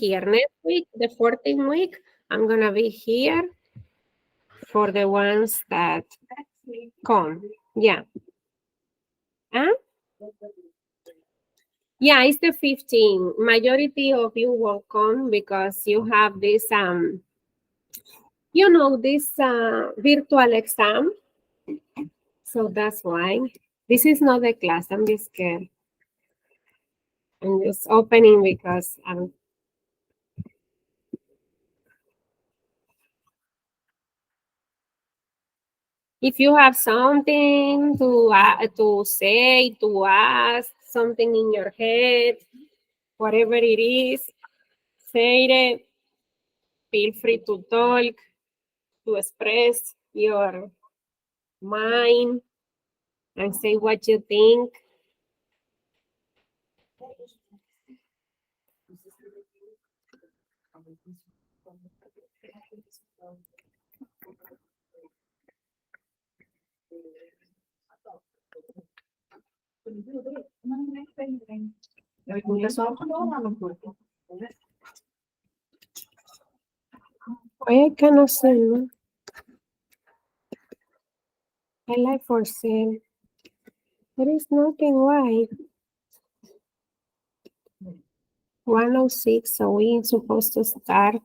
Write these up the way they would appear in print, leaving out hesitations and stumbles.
here. Next week, the 14th week, I'm going to be here for the ones that come. Yeah. Huh? Yeah, it's the 15. Majority of you won't come because you have this, this virtual exam. So that's why. This is not the class. I'm just scared. I'm just opening because if you have something to say, to ask, something in your head, whatever it is, say it. Feel free to talk, to express your mind and say what you think. I cannot say no. I like for sale. There is nothing why. 106, so we're supposed to start.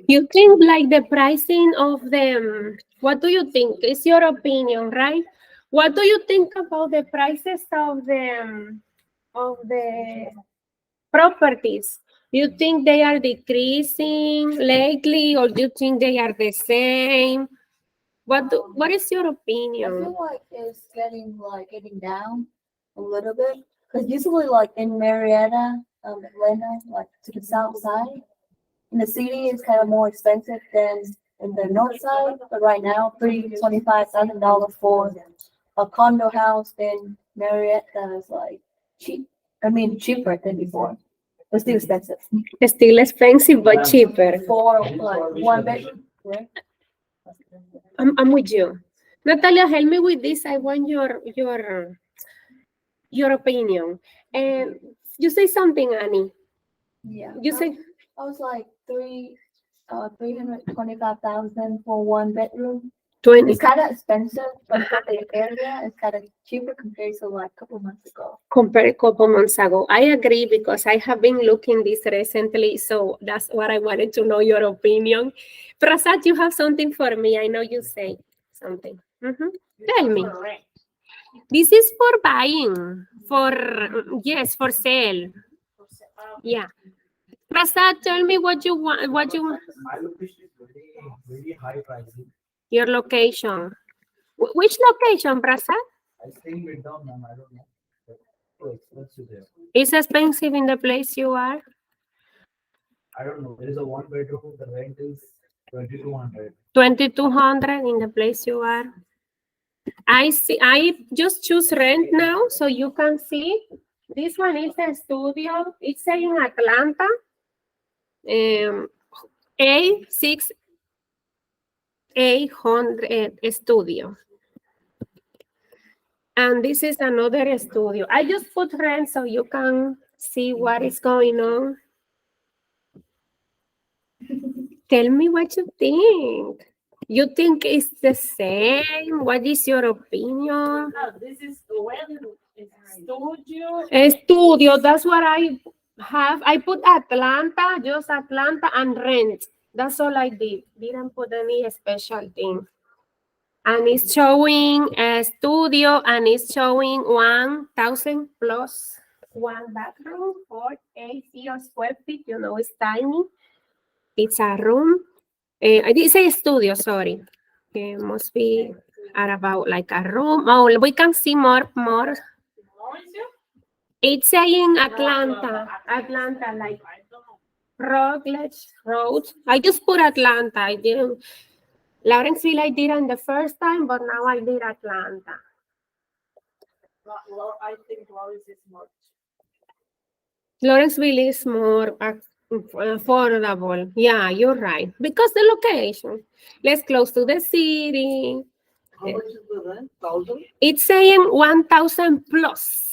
You think like the pricing of them, what do you think? It's your opinion, right? What do you think about the prices of the properties? You think they are decreasing lately or do you think they are the same? What is your I opinion? feel like it's getting down a little bit because usually like in Marietta, Atlanta, like to the south side, in the city it's kind of more expensive than in the north side. But right now, $325,000 for a condo house in Marietta is like cheap. I mean, cheaper than before. But still expensive. It's still expensive but cheaper. For like one bedroom, right? I'm with you. Natalia, help me with this. I want your opinion. And you say something, Annie. Yeah. You say I was like 325,000 for one bedroom. 20 It's kind of expensive, but for the area, it's kind of cheaper compared to like a couple months ago. compared a couple months ago. I agree because I have been looking this recently, so that's what I wanted to know your opinion. Prasad, you have something for me. I know you say something. Tell me. This is for buying, yes, for sale. Yeah. Prasad, tell me what you want. My location is very high pricing. Your location. Which location, Prasad? I stay in Midtown, ma'am. I don't know. But too expensive there. It's expensive in the place you are. I don't know. There is a one bedroom. The rent is 2,200. 2,200 in the place you are. I see. I just choose rent now, so you can see. This one is a studio. It's in Atlanta. A6800 studio. And this is another studio. I just put rent so you can see what is going on. Tell me what you think. You think it's the same? What is your opinion? This is studio. A studio, that's what I have. I put Atlanta, just Atlanta and rent. That's all I did. Didn't put any special thing. And it's showing a studio and it's showing 1,000 plus one bathroom for 80 square feet. You know, it's tiny. It's a room. I did say studio, sorry. It must be at about like a room. Oh, we can see more. It's saying Atlanta, like Rockledge Road. I just put Atlanta. I didn't, Lawrenceville I did on the first time, but now I did Atlanta. I think Lawrence is more. Lawrenceville is more affordable. Yeah, you're right. Because the location. Less close to the city. How much is the rent? 1,000? It's saying 1,000 plus.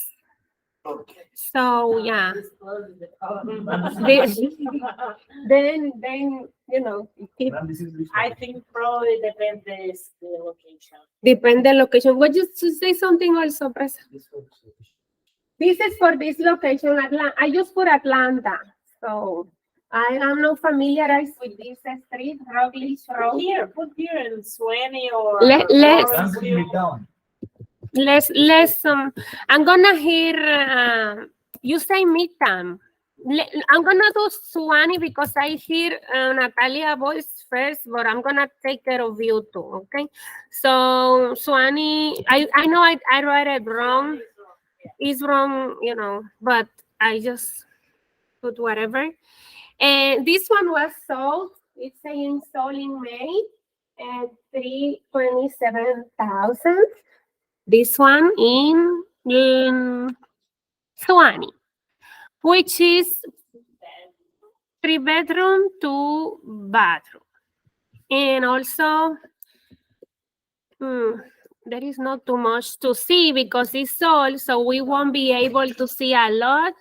So yeah, This close is the then you know, it Ma'am, this is which I location? think probably depends the location. depends the location. Would you to say something also, Presa? This was location. This is for this location, Atlanta. I just put Atlanta, so I am not familiarized with this street, Roglish Road. Here, put here in Swanee or. Let's- Ma'am, put Midtown. Let's I'm gonna hear you say Midtown. I'm gonna do Suwannee because I hear Natalia voice first, but I'm gonna take care of you too, okay? So Suwannee, I know I read it wrong. It's wrong, you know, but I just put whatever. And this one was sold. It's saying sold in May at 327,000. This one in Suwannee, which is 3-bedroom, 2-bathroom. And also, there is not too much to see because it's sold, so we won't be able to see a lot.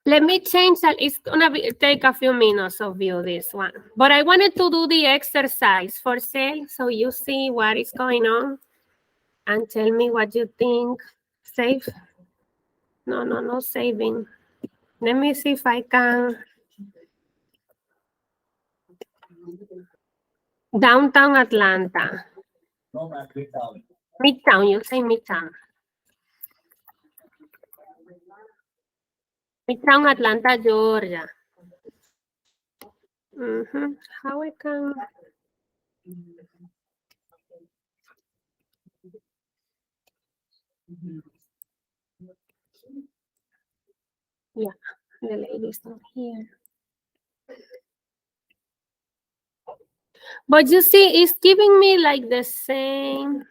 Let me change that. It's gonna take a few minutes of view this one. But I wanted to do the exercise for sale so you see what is going on and tell me what you think. Save. No saving. Let me see if I can. Downtown Atlanta. No, ma'am, Midtown. Midtown, you say Midtown. Midtown Atlanta, Georgia. How I can. Yeah, the lady's not here. But you see, it's giving me like the same.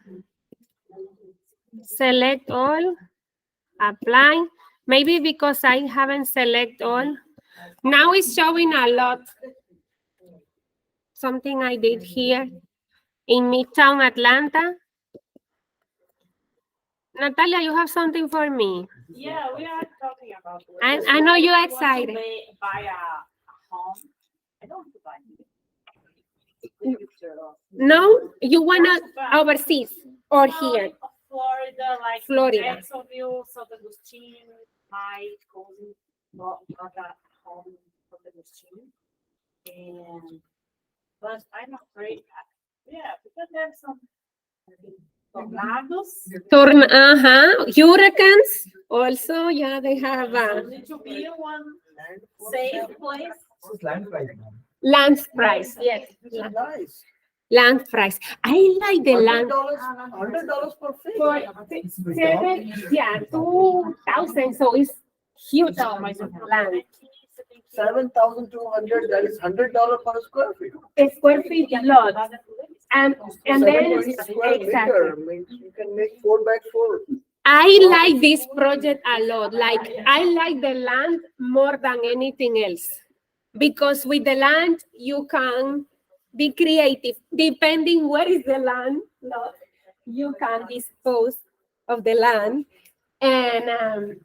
Select all, apply. Maybe because I haven't select all. Now it's showing a lot. Something I did here in Midtown Atlanta. Natalia, you have something for me. Yeah, we are talking about. I know you're Want to excited. Buy a home. I don't want to buy it. No, you wanna Buy- overseas or Well, here? Florida, like Florida. Jacksonville, South Agustin, my cousin got a home from the Agustin. And but I'm afraid, yeah, because there's some tornadoes. Hurricanes. Also, yeah, they have Need to be one safe place. This is land price, ma'am. land price. Yes, Nice. land price. I like the land. $100 per feet. For It's Midtown. 2,000, so it's huge land. 7,200, that is $100 per square feet. A square feet lot. And then 720 square exactly. meter means you can make 4x4. I like this project a lot. Like I like the land more than anything else. Because with the land you can be creative. Depending where is the land lot, you can dispose of the land and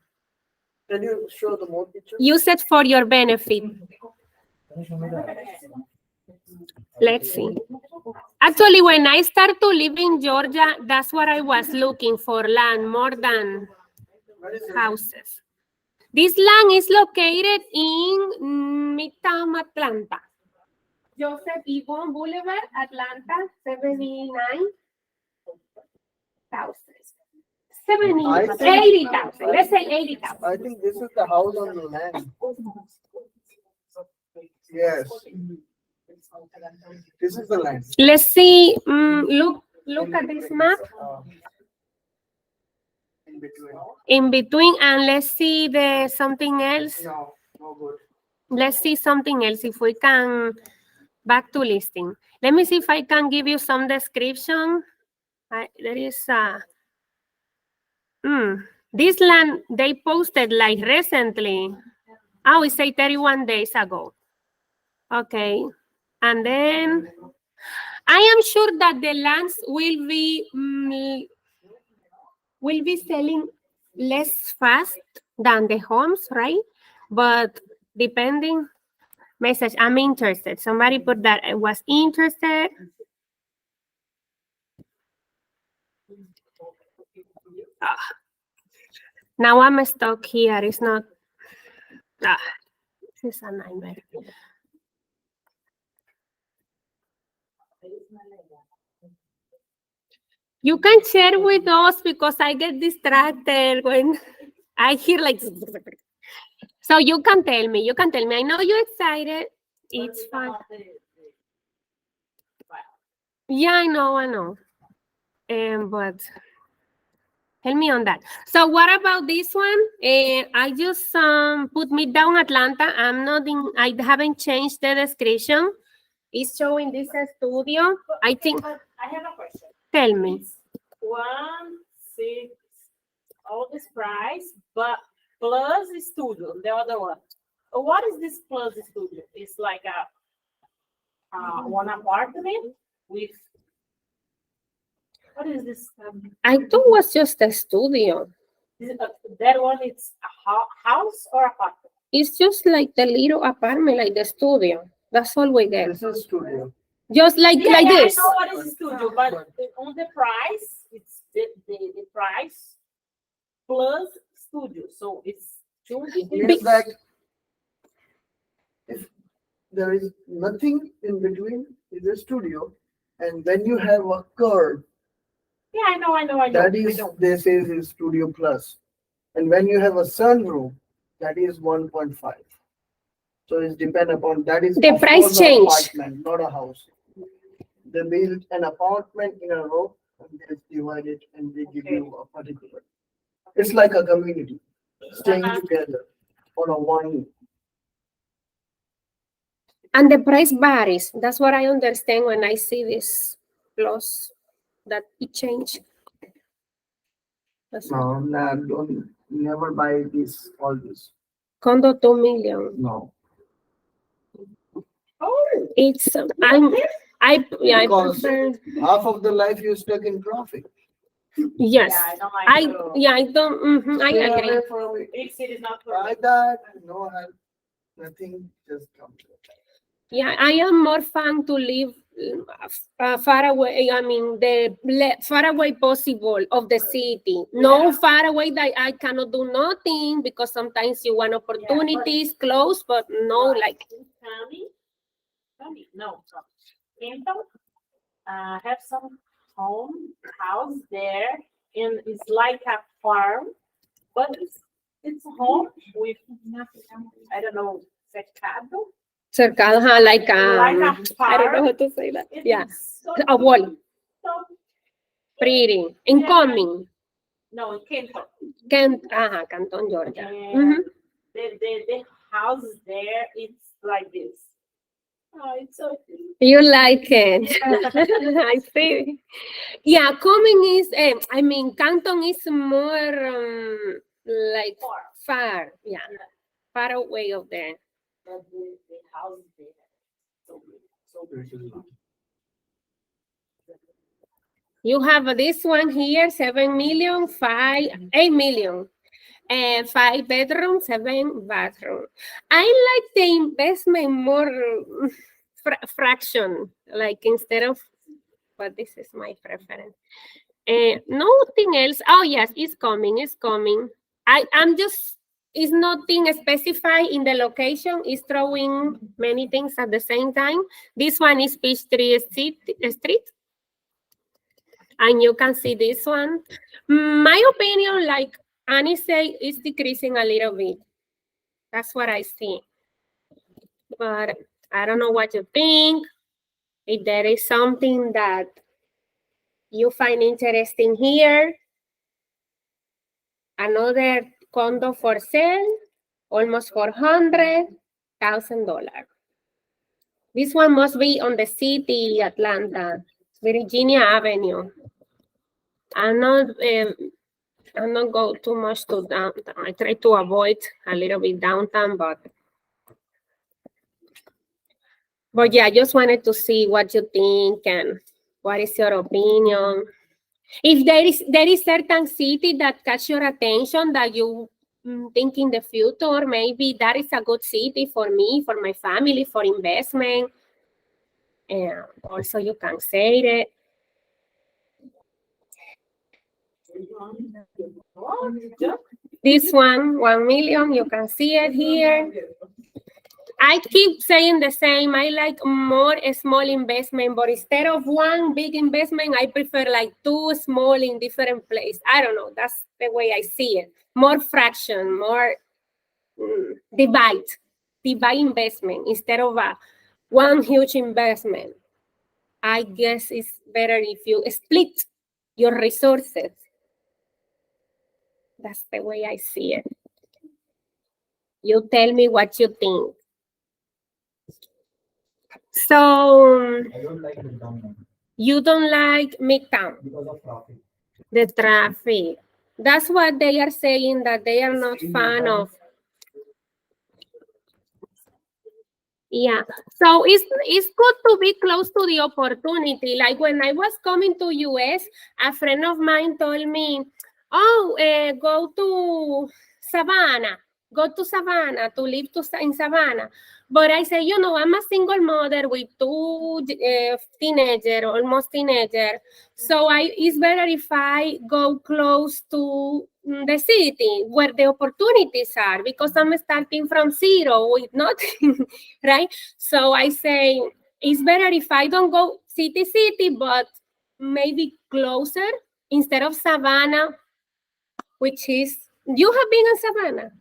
Can you show the more pictures? use it for your benefit. Can you show me that? Let's see. Actually, when I started to live in Georgia, that's what I was looking for, land more than Where is it? houses. This land is located in Midtown Atlanta. Joseph Yvonne Boulevard, Atlanta, 79,000. 80,000. Let's say 80,000. I think this is the house on the land. Yes. This is the land. Let's see. Look at this map. In between. In between, and let's see the something else. No, no good. Let's see something else if we can. Back to listing. Let me see if I can give you some description. There is this land they posted like recently. Oh, it say 31 days ago. Okay, and then I am sure that the lands will be will be selling less fast than the homes, right? But depending, message, I'm interested. Somebody put that I was interested. Ah. Now I'm stuck here. It's not. This is a nightmare. You can share with us because I get distracted when I hear like. So you can tell me. You can tell me. I know you're excited. It's fine. Yeah, I know. But help me on that. So what about this one? I just put Midtown Atlanta. I haven't changed the description. It's showing this studio. I think. But I have a question. Tell me. It's 1.6, all this price, but plus the studio, the other one. What is this plus the studio? It's like a one apartment with. What is this? I thought it was just a studio. That one is a house or apartment? It's just like the little apartment, like the studio. That's all we get. This is studio. Just like Yeah, this. I know what is studio, but on the price, it's the price plus studio. So it's two It different. means that if there is nothing in between, is a studio, and when you have a curve, Yeah, I know. that is, they say is studio plus. And when you have a sunroom, that is 1.5. So it's depend upon, that is The of price course an change. apartment, not a house. They build an apartment in a row and they divide it and they give you a particular. It's like a community staying together on a one. And the price varies. That's what I understand when I see this plus that it changed. That's No, nah, don't never buy this all this. condo 2 million. No. Oh, It's I Because- prefer Half of the life you stuck in traffic. yes. yeah, I don't like I don't I Stay agree. away from it. big city is not for me. Try that, no help, nothing, just come. Yeah, I am more fun to live far away. I mean, far away possible of the city. No Yeah. far away that I cannot do nothing because sometimes you want opportunities close, but no, like County, no, Canton, have some house there, and it's like a farm, but it's a home with, I don't know, cercado. cercado, like Like a I don't know farm. how to say that. It Yeah, is so a wall, so, pretty, incoming. no, in Canton. Canton, Georgia. And Mhm. the houses there, it's like this. Oh, it's so cute. You like it. I see. Yeah, coming is, I mean, Canton is more like far, yeah, far away of there. But the houses there, so good, so good. You have this one here, 7 million, 8 million. 5 bedroom, 7 bathroom. I like the investment more fraction, like instead of, but this is my preference. Nothing else. Oh yes, it's coming. I'm just, it's nothing specified in the location. It's throwing many things at the same time. This one is Peachtree Street. And you can see this one. My opinion, like Annie say, is decreasing a little bit. That's what I see. But I don't know what you think. If there is something that you find interesting here, another condo for sale, almost $400,000. This one must be on the city, Atlanta, Virginia Avenue. I'm not go too much to downtown. I try to avoid a little bit downtown, but yeah, I just wanted to see what you think and what is your opinion. If there is certain city that catch your attention that you think in the future, maybe that is a good city for me, for my family, for investment. And also you can say it. This one, 1 million, you can see it here. I keep saying the same. I like more small investment, but instead of one big investment, I prefer like 2 small in different places. I don't know. That's the way I see it. More fraction, more divide investment instead of one huge investment. I guess it's better if you split your resources. That's the way I see it. You tell me what you think. So I don't like the down you don't like Midtown, because of traffic. the traffic. That's what they are saying, that they are not fan of. Yeah, so it's good to be close to the opportunity. Like when I was coming to US, a friend of mine told me, "Oh, go to Savannah to live in Savannah." But I say, I'm a single mother with 2 teenager, almost teenager. So it's better if I go close to the city where the opportunities are, because I'm starting from zero with nothing, right? So I say it's better if I don't go city, but maybe closer instead of Savannah, which is, you have been in Savannah?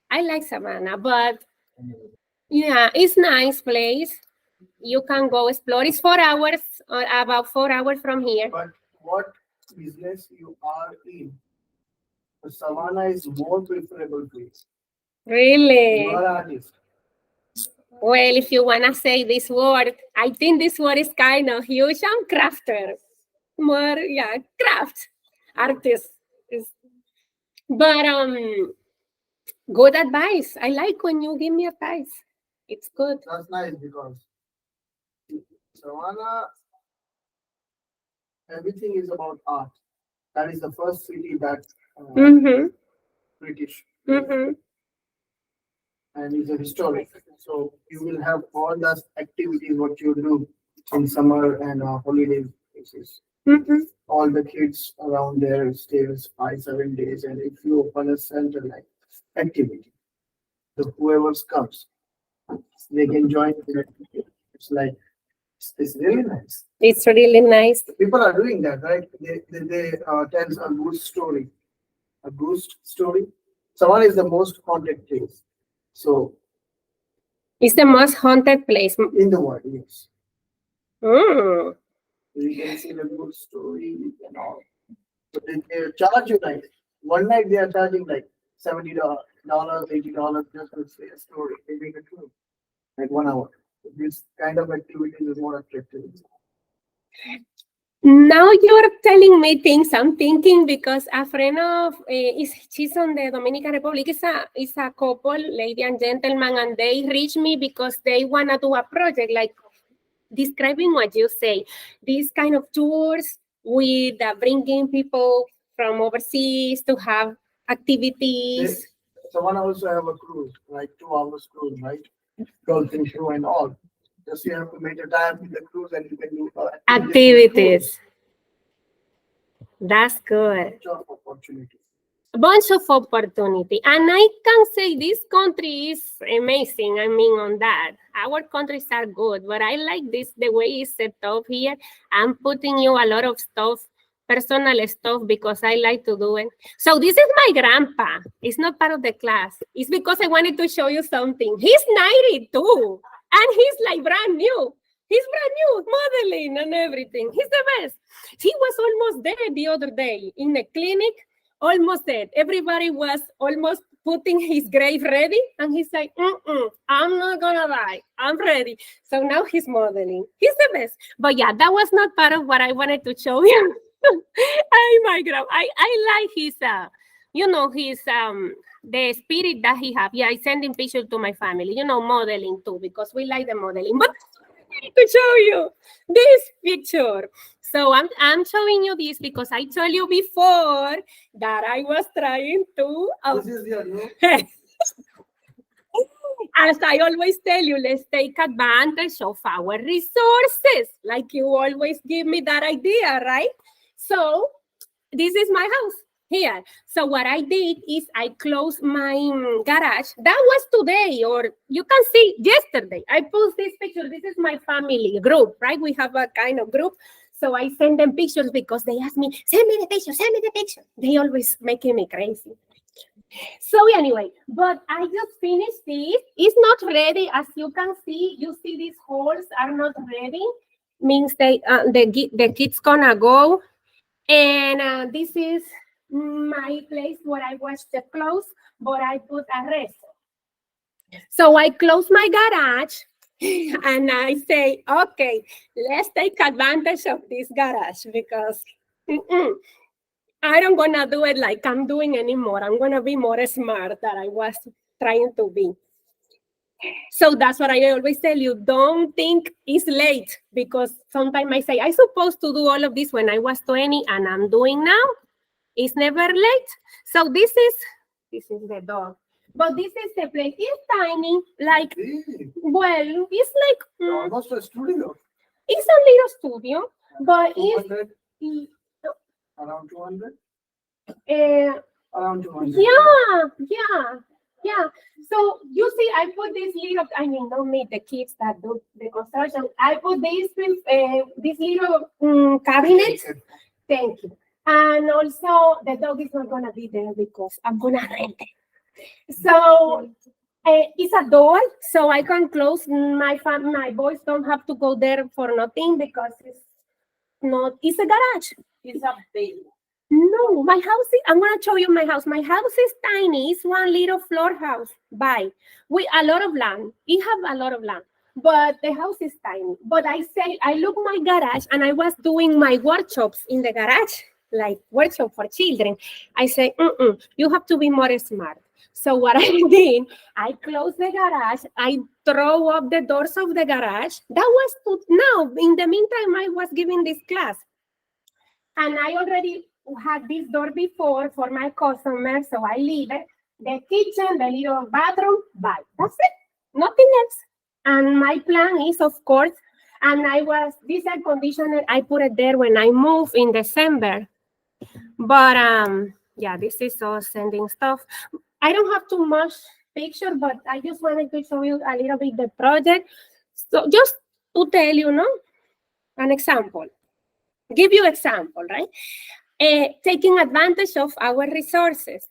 I like Savannah, but yeah, it's nice place. You can go explore. It's 4 hours, or about 4 hours from here. But what business you are in, the Savannah is more preferable place. Really? You are artist. Well, if you want to say this word, I think this word is kind of huge. I'm crafter. More, yeah, craft. Artist. But good advice. I like when you give me advice. It's good. That's nice because Savannah, everything is about art. That is the first city that Mm-hmm. British Mm-hmm. and is a historic. So you will have all those activities what you do in summer and holiday places. Mm-hmm. All the kids around there stays 5-7 days, and if you open a center like activity, so whoever comes, they can join the activity. It's like it's really nice. It's really nice. People are doing that, right? They tells a ghost story. A ghost story. Savannah is the most haunted place. So It's the most haunted place. in the world, yes. Mm. You can see the ghost story and all. But they charge you like one night they are charging like $70, $80 just to say a story. They make it true. Like 1 hour. This kind of activity is more attractive. Now you're telling me things I'm thinking, because a friend of she's on the Dominican Republic. It's a couple, lady and gentleman, and they reached me because they wanna do a project like describing what you say. These kind of tours with bringing people from overseas to have activities. Savannah also have a cruise, like 2 hours cruise, right? Dolphin show and all. Just you have to make a time with the cruise and you can do Activities. That's good. Job opportunity. A bunch of opportunity. And I can say this country is amazing. I mean, on that. Our countries are good, but I like this, the way it's set up here. I'm putting you a lot of stuff, personal stuff, because I like to do it. So this is my grandpa. It's not part of the class. It's because I wanted to show you something. He's 92 and he's like brand new. He's brand new, modeling and everything. He's the best. He was almost dead the other day in the clinic, almost dead. Everybody was almost putting his grave ready, and he's like, I'm not gonna die. I'm ready. So now he's modeling. He's the best. But yeah, that was not part of what I wanted to show you. My God, I like his, his the spirit that he have. Yeah, I sending pictures to my family. Modeling too, because we like the modeling. But I need to show you this picture. So I'm showing you this because I told you before that I was trying to. This is your room. As I always tell you, let's take advantage of our resources. Like you always give me that idea, right? So this is my house here. So what I did is I closed my garage. That was today, or you can see yesterday. I post this picture. This is my family group, right? We have a kind of group. So I send them pictures because they ask me, send me the picture, send me the picture. They always making me crazy. So anyway, but I just finished this. It's not ready, as you can see. You see these holes are not ready. Means the kids gonna go. And this is my place where I wash the clothes, but I put a rest. So I close my garage and I say, okay, let's take advantage of this garage because I don't gonna do it like I'm doing anymore. I'm gonna be more smart than I was trying to be. So that's what I always tell you. Don't think it's late because sometimes I say, I supposed to do all of this when I was 20 and I'm doing now. It's never late. So this is the dog. But this is the place. It's tiny, like, Big. well, it's like, Almost a studio. it's a little studio, but it's, 200, around 200, uh, around 200. yeah. So you see, I put this little, I mean, don't meet the kids that do the construction. I put this little cabinet. Thank you. And also, the dog is not gonna be there because I'm gonna rent it. So it's a door, so I can close. My boys don't have to go there for nothing because it's a garage. It's a basement. No, my house is, I'm gonna show you my house. My house is tiny. It's one little floor house by with a lot of land. It have a lot of land, but the house is tiny. But I look my garage and I was doing my workshops in the garage, like workshop for children. I say, you have to be more smart. So what I did, I closed the garage. I throw up the doors of the garage. That was now. In the meantime, I was giving this class. And I already had this door before for my customers, so I leave it. The kitchen, the little bathroom, bye. That's it. Nothing else. And my plan is, of course, and this air conditioner, I put it there when I moved in December. But yeah, this is all sending stuff. I don't have too much picture, but I just wanted to show you a little bit the project. So just to tell you, an example. Give you example, right? Taking advantage of our resources.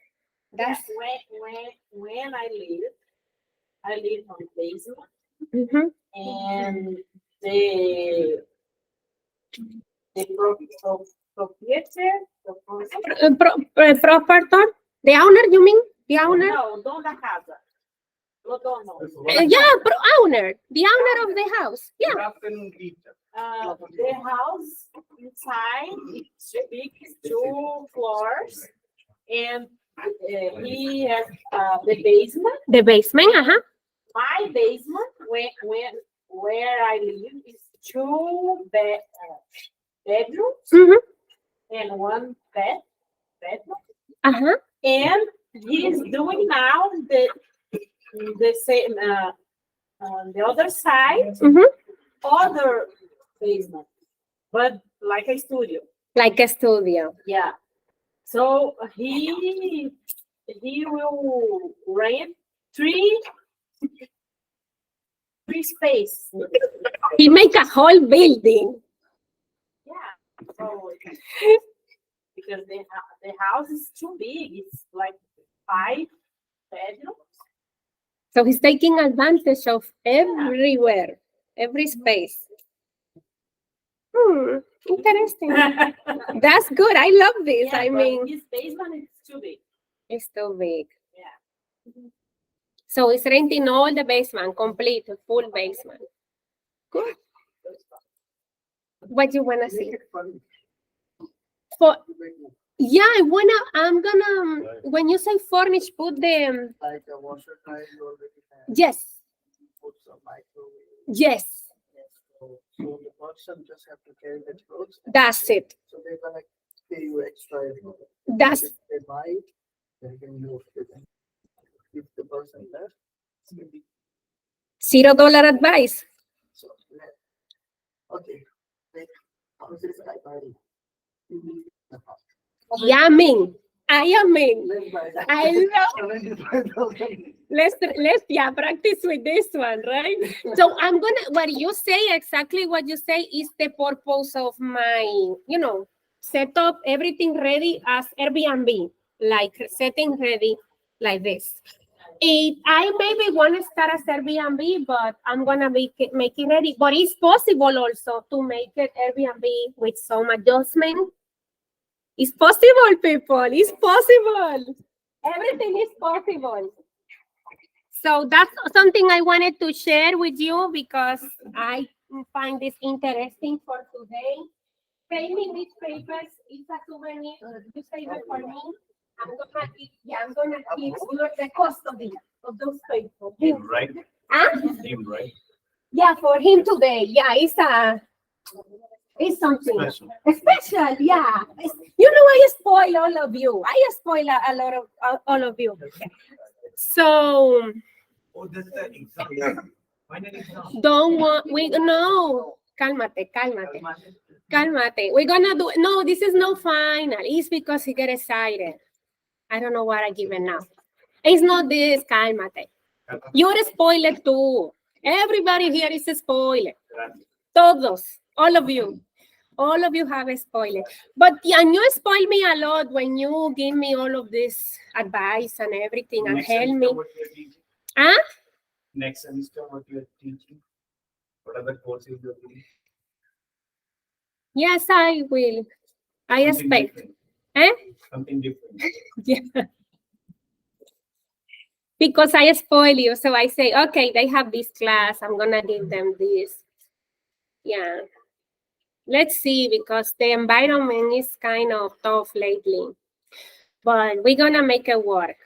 That's when I live on the basement, and the proprietor, the owner, you mean? The owner? No, dono da casa. Lo dono. Owner. The owner of the house. Yeah. The house inside it's big, 2 floors, and he has the basement. The basement, My basement, where I live, is 2 bedrooms and 1 bedroom. And he's doing now the same on the other side, other basement, but like a studio. Like a studio. Yeah. So he will rent 3 space. He make a whole building. Yeah. So because the house is too big, it's like 5 bedrooms. So he's taking advantage of everywhere, every space. Interesting. That's good. I love this. Yeah, I but mean, his basement is too big. it's too big. Yeah. So it's renting all the basement, complete, full basement. Good. What do you wanna see? Yeah, I'm gonna. When you say furnish, put the Like a washer tile, you already have. yes, Put some microwave. yes. So the person just have to carry the clothes. That's it. So they're gonna pay you extra. That's If they buy it, they can use it. If the person left, it's gonna be, $0 advice. so, okay. Like, how is this guy buying? Yummy. I am in. Let's buy that. I love. $75,000. Let's practice with this one, right? So I'm gonna, what you say, exactly what you say is the purpose of my, set up everything ready as Airbnb, like setting ready like this. I maybe want to start as Airbnb, but I'm gonna make it ready. But it's possible also to make it Airbnb with some adjustment. It's possible, people. It's possible. Everything is possible. So that's something I wanted to share with you because I find this interesting for today. Pay me these papers. It's a souvenir. You save it for me. I'm gonna keep the custody of those papers. Him, right? Huh? Him, right? Yeah, for him today. Yeah, it's something special. Yeah, I spoil all of you. I spoil a lot of all of you. So Oh, that's the exam. Final exam. Cálmate. We're gonna do, no, this is no final. It's because he get excited. I don't know what I give it now. It's not this, cálmate. You're spoiled too. Everybody here is a spoiler. Todos, all of you. All of you have a spoiler. But and you spoil me a lot when you give me all of this advice and everything and Next help semester, me. what you are teaching? Huh? Next semester, what you are teaching? What other courses you are doing? Yes, I will. I Something expect. different. Eh? Something different. Yeah. Because I spoil you. So I say, okay, they have this class. I'm going to give them this. Yeah. Let's see, because the environment is kind of tough lately. But we're going to make it work.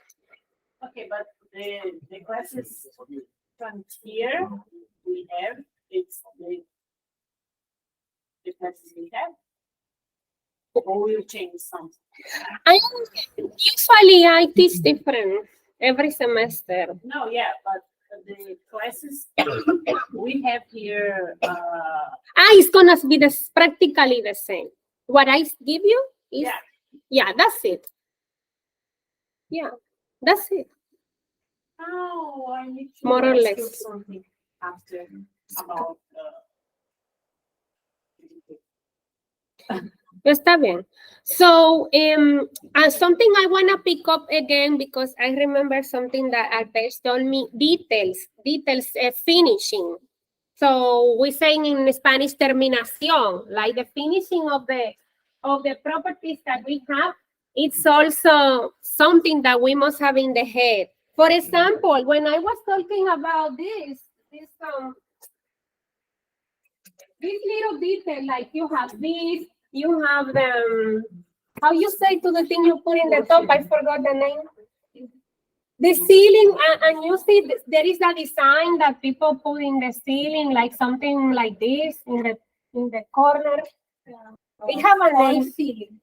Okay, but the classes from here we have, it's the classes we have. Or we'll change something. Usually I teach different every semester. No, yeah, but the classes we have here, It's going to be practically the same. What I give you is, yeah, that's it. Yeah, that's it. oh, I need to More or ask you less. something after about Está bien. So, something I want to pick up again because I remember something that Albert told me, details, finishing. So we saying in Spanish, terminación, like the finishing of the properties that we have. It's also something that we must have in the head. For example, when I was talking about this little detail, like you have this, you have the, how you say to the thing you put in the top, I forgot the name. The ceiling, and you see there is a design that people put in the ceiling, like something like this in the corner. It have a name. Ceiling.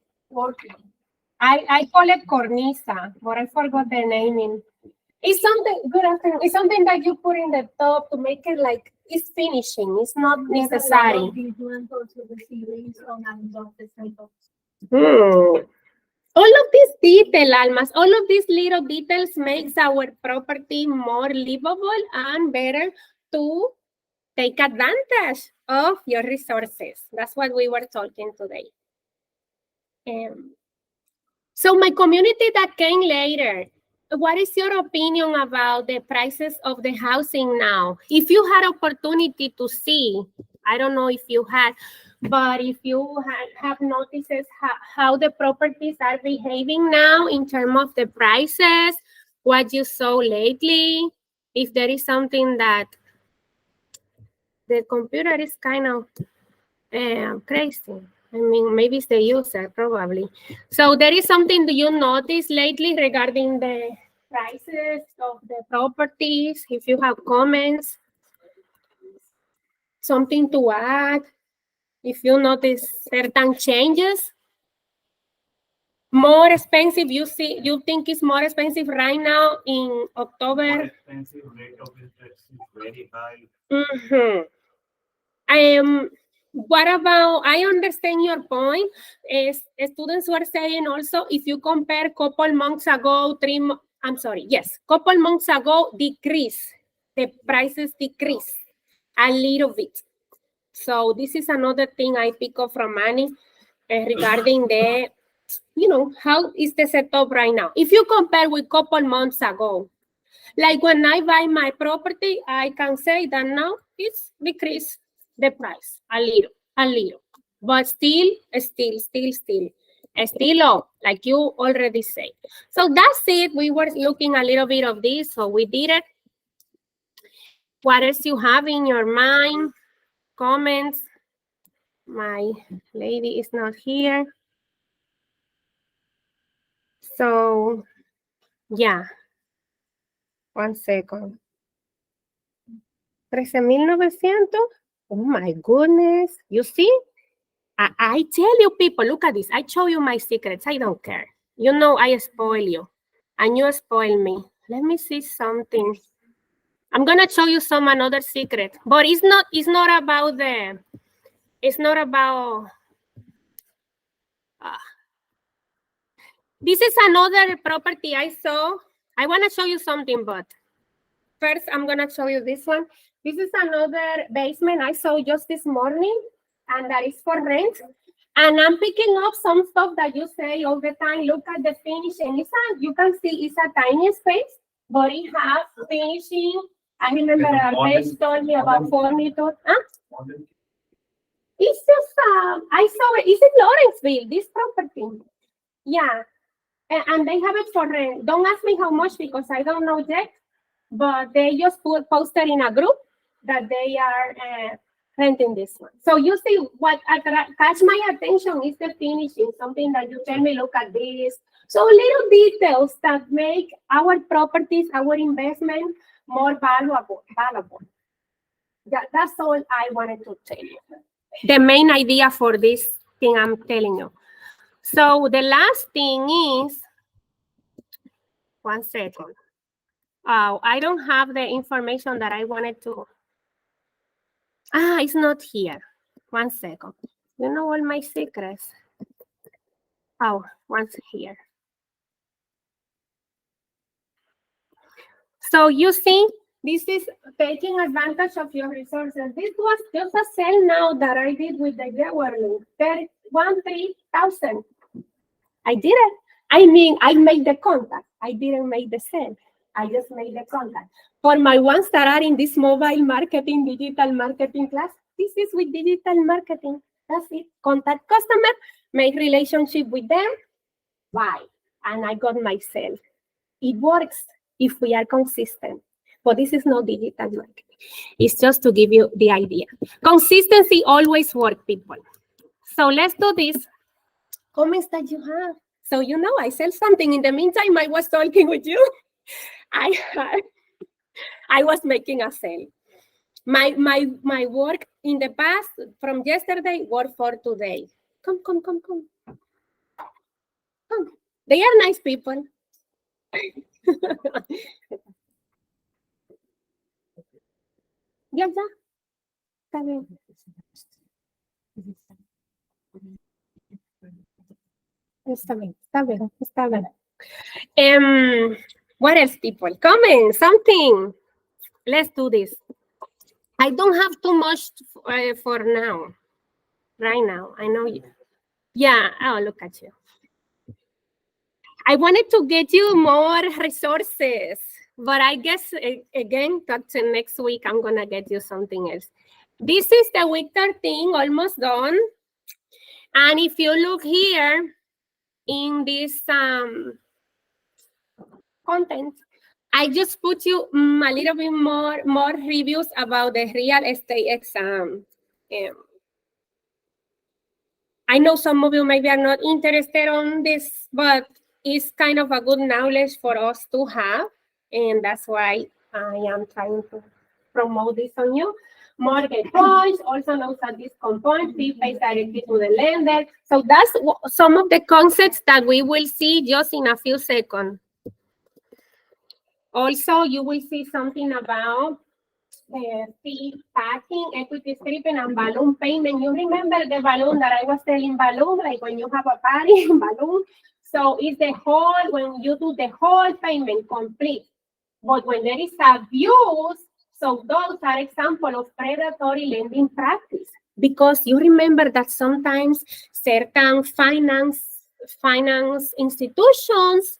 I call it cornisa, but I forgot the name. It's something, good afternoon. It's something that you put in the top to make it like it's finishing. It's not necessary. All of this detail, Almas, all of these little details makes our property more livable and better to take advantage of your resources. That's what we were talking today. So my community that came later, what is your opinion about the prices of the housing now? If you had opportunity to see, I don't know if you had, but if you have noticed how the properties are behaving now in terms of the prices, what you saw lately, if there is something that the computer is kind of crazy. I mean, maybe it's the user, probably. So there is something that you notice lately regarding the prices of the properties, if you have comments. something to add? If you notice certain changes, more expensive, you think it's more expensive right now in More October? expensive, rate of interest is very high. Mm-hmm. What about, I understand your point. Is students were saying also, if you compare couple months ago, couple months ago, the prices decrease a little bit. So this is another thing I pick up from Manny regarding how is the setup right now? If you compare with couple months ago, like when I buy my property, I can say that now it's decreased the price a little, but still low, like you already said. So that's it. We were looking a little bit of this, so we did it. What else you have in your mind? Comments? My lady is not here. So, yeah. 1 second. 13,900. Oh my goodness. You see? I tell you people, look at this. I show you my secrets. I don't care. You know I spoil you. And you spoil me. Let me see something. I'm gonna show you another secret. But it's not about this is another property I saw. I wanna show you something, but first I'm gonna show you this one. This is another basement I saw just this morning, and that is for rent. And I'm picking up some stuff that you say all the time. Look at the finishing. You can see it's a tiny space, but it has finishing. I remember Arbej told me about furniture. Huh? Modern It's just, I saw it. It's in Lawrenceville, this property. Yeah. And they have it for rent. Don't ask me how much because I don't know yet. But they just posted in a group that they are renting this one. So you see, what catch my attention is the finishing, something that you tell me, look at this. So little details that make our properties, our investment more valuable. That's all I wanted to tell you. The main idea for this thing I'm telling you. So the last thing is, 1 second. Oh, I don't have the information that I wanted to. It's not here. 1 second. You know all my secrets. Oh, one's here. So you see, this is taking advantage of your resources. This was just a sale now that I did with the Jewelry. 3,000. I did it. I mean, I made the contact. I didn't make the sale. I just made the contact. For my ones that are in this mobile marketing, digital marketing class, this is with digital marketing. That's it. Contact customer, make relationship with them, buy. And I got my sale. It works if we are consistent. But this is not digital marketing. It's just to give you the idea. Consistency always works, people. So let's do this. Comments that you have. So you know I sell something. In the meantime, I was talking with you. I was making a sale. My work in the past from yesterday work for today. Come. They are nice people. Ya. Está bien. Está bien. What else, people? Comment something. Let's do this. I don't have too much for now. Right now, I know you. Yeah. Oh, look at you. I wanted to get you more resources, but I guess again, that's next week. I'm gonna get you something else. This is the week 13, almost done. And if you look here in this content, I just put you a little bit more reviews about the real estate exam. I know some of you maybe are not interested on this, but it's kind of a good knowledge for us to have. And that's why I am trying to promote this on you. mortgage bonds, also known as discount bonds, fee pays directly to the lender. So that's some of the concepts that we will see just in a few seconds. Also, you will see something about fee packing, equity stripping, and balloon payment. You remember the balloon that I was telling balloon, like when you have a party, balloon. So it's the whole, when you do the whole payment complete. But when there is abuse, so those are examples of predatory lending practice. Because you remember that sometimes certain finance institutions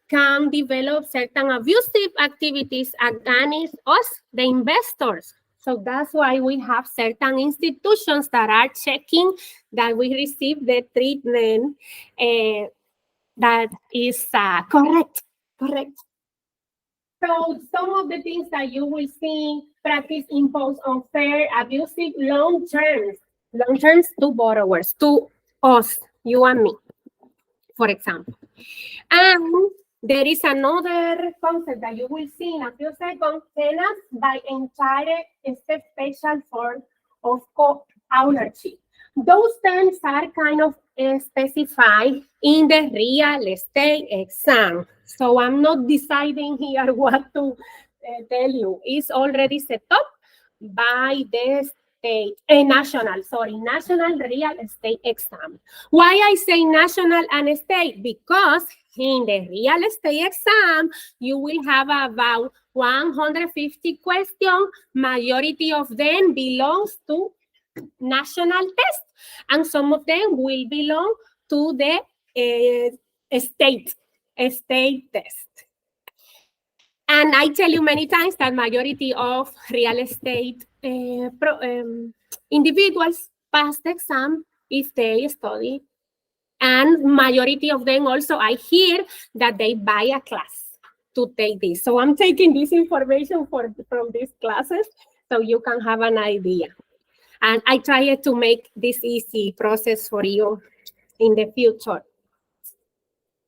can develop certain abusive activities against us, the investors. So that's why we have certain institutions that are checking that we receive the treatment that is correct. So some of the things that you will see practice impose unfair, abusive loan terms to borrowers, to us, you and me, for example. And there is another concept that you will see in a few seconds. Tenants by entire is a special form of co-ownership. Those terms are kind of specified in the real estate exam. So I'm not deciding here what to tell you. It's already set up by the national real estate exam. Why I say national and state? Because in the real estate exam, you will have about 150 questions. Majority of them belongs to national test, and some of them will belong to the state test. And I tell you many times that majority of real estate individuals pass the exam if they study. And majority of them also, I hear that they buy a class to take this. So I'm taking this information from these classes so you can have an idea. And I try to make this easy process for you in the future.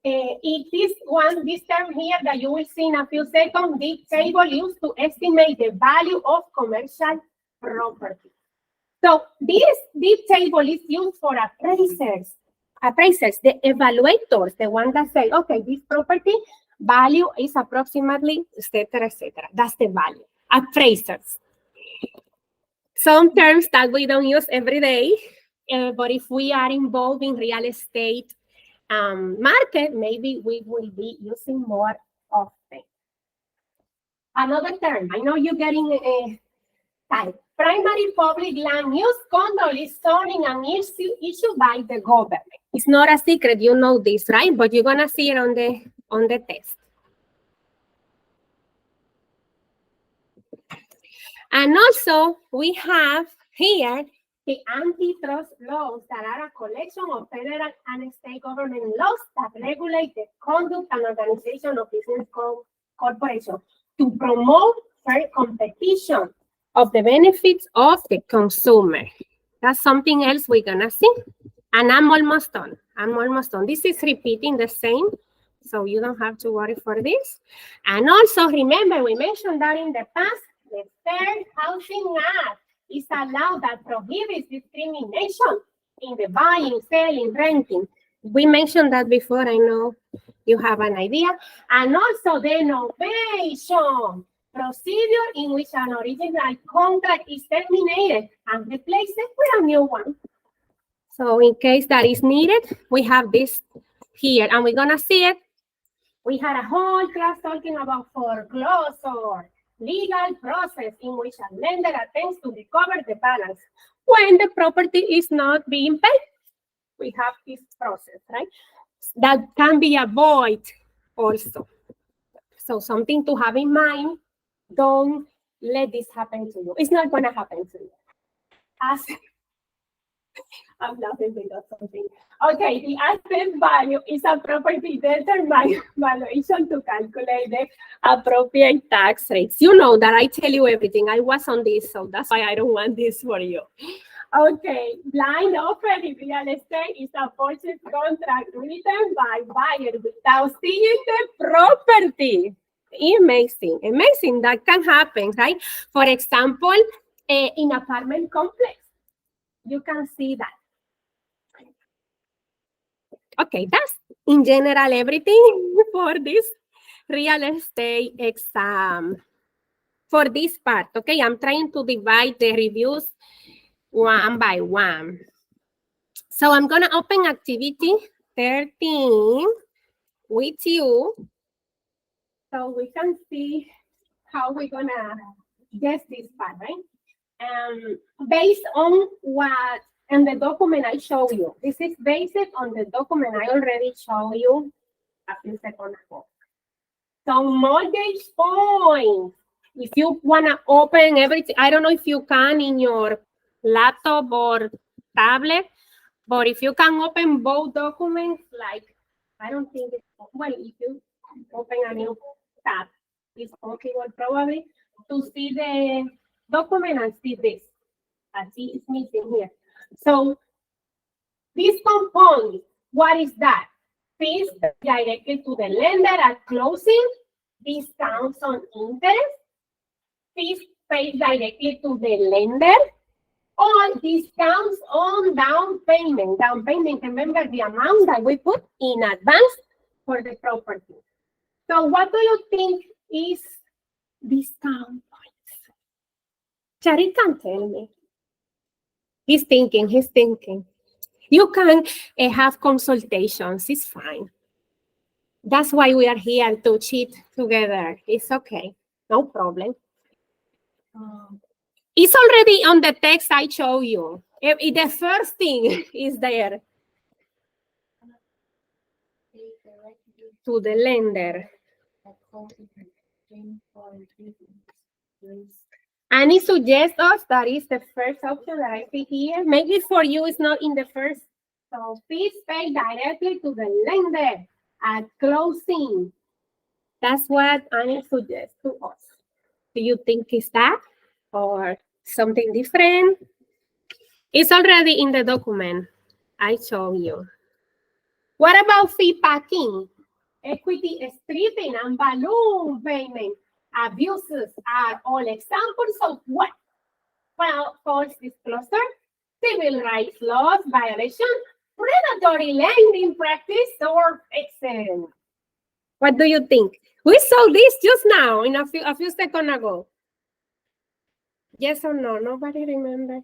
This term here that you will see in a few seconds, this table used to estimate the value of commercial property. So this table is used for appraisers, the evaluators, the one that say, okay, this property value is approximately, etc., etc. That's the value. Appraisers. Some terms that we don't use every day, but if we are involved in real estate market, maybe we will be using more often. Another term, I know you're getting a type. Primary public land use control is zoning and issued by the government. It's not a secret, you know this, right? But you're gonna see it on the test. And also, we have here the antitrust laws that are a collection of federal and state government laws that regulate the conduct and organization of business corporations to promote fair competition of the benefits of the consumer. That's something else we're gonna see. And I'm almost done. This is repeating the same, so you don't have to worry for this. And also remember, we mentioned that in the past, the Fair Housing Act is a law that prohibits discrimination in the buying, selling, renting. We mentioned that before, I know you have an idea. And also the novation procedure in which an original contract is terminated and replaced with a new one. So in case that is needed, we have this here, and we're gonna see it. We had a whole class talking about foreclosure, legal process in which a lender attempts to recover the balance when the property is not being paid. We have this process, right? That can be avoided also. So something to have in mind, don't let this happen to you. It's not going to happen to you. I'm laughing because something. Okay, the asset value is a property determined valuation to calculate the appropriate tax rates. You know that I tell you everything. I was on this, so that's why I don't want this for you. Okay, blind offer in real estate is a purchase contract written by buyer without seeing the property. Amazing, that can happen, right? For example, in apartment complex. You can see that. Okay, that's in general everything for this real estate exam. For this part, okay, I'm trying to divide the reviews one by one. So I'm gonna open activity 13 with you so we can see how we're gonna guess this part, right? Based on what in the document I show you. This is based on the document I already showed you a few seconds ago. So mortgage points. If you wanna open everything, I don't know if you can in your laptop or tablet, but if you can open both documents, like, I don't think it's, well, if you open a new tab, it's possible probably to see the document and see this. I see it's missing here. So this component, what is that? Fees directly to the lender at closing, discounts on interest, fees paid directly to the lender, or discounts on down payment. Down payment, remember the amount that we put in advance for the property. So what do you think is discount points? Charit can tell me. He's thinking. You can have consultations, it's fine. That's why we are here to cheat together. It's okay, no problem. It's already on the text I show you. The first thing is there. To the lender. Annie suggests us that is the first option that I see here. Maybe for you it's not in the first. So fees paid directly to the lender at closing. That's what Annie suggests to us. Do you think it's that or something different? It's already in the document I show you. What about fee packing? Equity stripping and balloon payment abuses are all examples of what? Well, false disclosure, civil rights laws violation, predatory lending practice, or excellent. What do you think? We saw this just now in a few seconds ago. Yes or no? Nobody remember?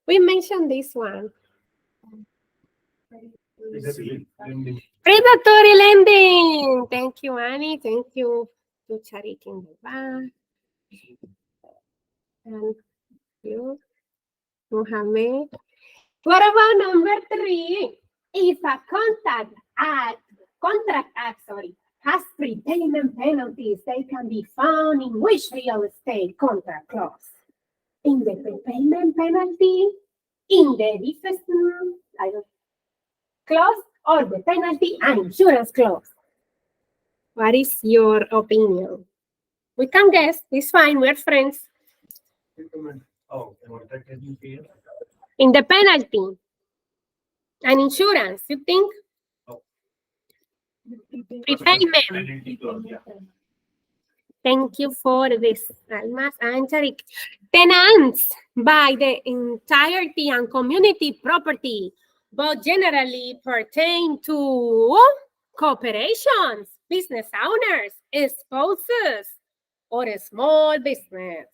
We mentioned this one. Predatory lending. Thank you, Annie. Thank you to Charit in the back. And you, Mohammed. What about number 3? If a contract act, has prepayment penalties, they can be found in which real estate contract clause? In the prepayment penalty, in the disbursement clause, or the penalty and insurance clause? What is your opinion? We can guess. It's fine. We're friends. Oh, contract has been paid. In the penalty and insurance, you think? Prepayment. Penalty clause, yeah. Thank you for this, Almas and Charik. Tenants by the entirety and community property, but generally pertain to corporations, business owners, spouses, or a small business.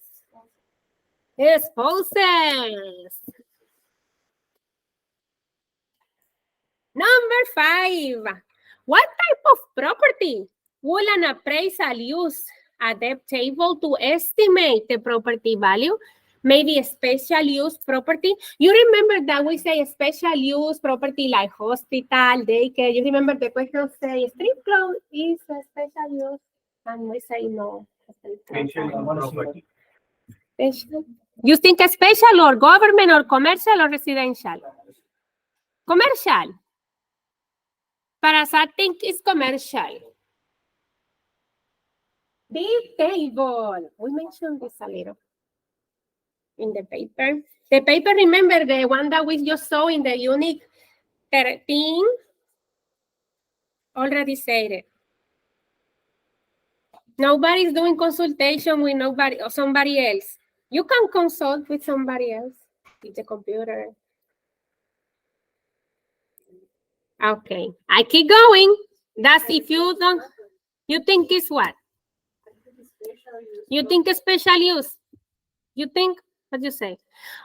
Spouses. Number 5. What type of property will an appraisal use a debt table to estimate the property value? Maybe a special use property. You remember that we say a special use property like hospital, daycare. You remember the question say strip club is a special use, and we say no. Property. Special. You think a special or government or commercial or residential? Commercial. Parasat think it's commercial. The table. We mentioned this a little in the paper. The paper, remember the one that we just saw in the unit 13? Already said it. Nobody's doing consultation with nobody or somebody else. You can consult with somebody else, with the computer. Okay, I keep going. That's if you don't, you think it's what? You think it's special use? You think? What do you say?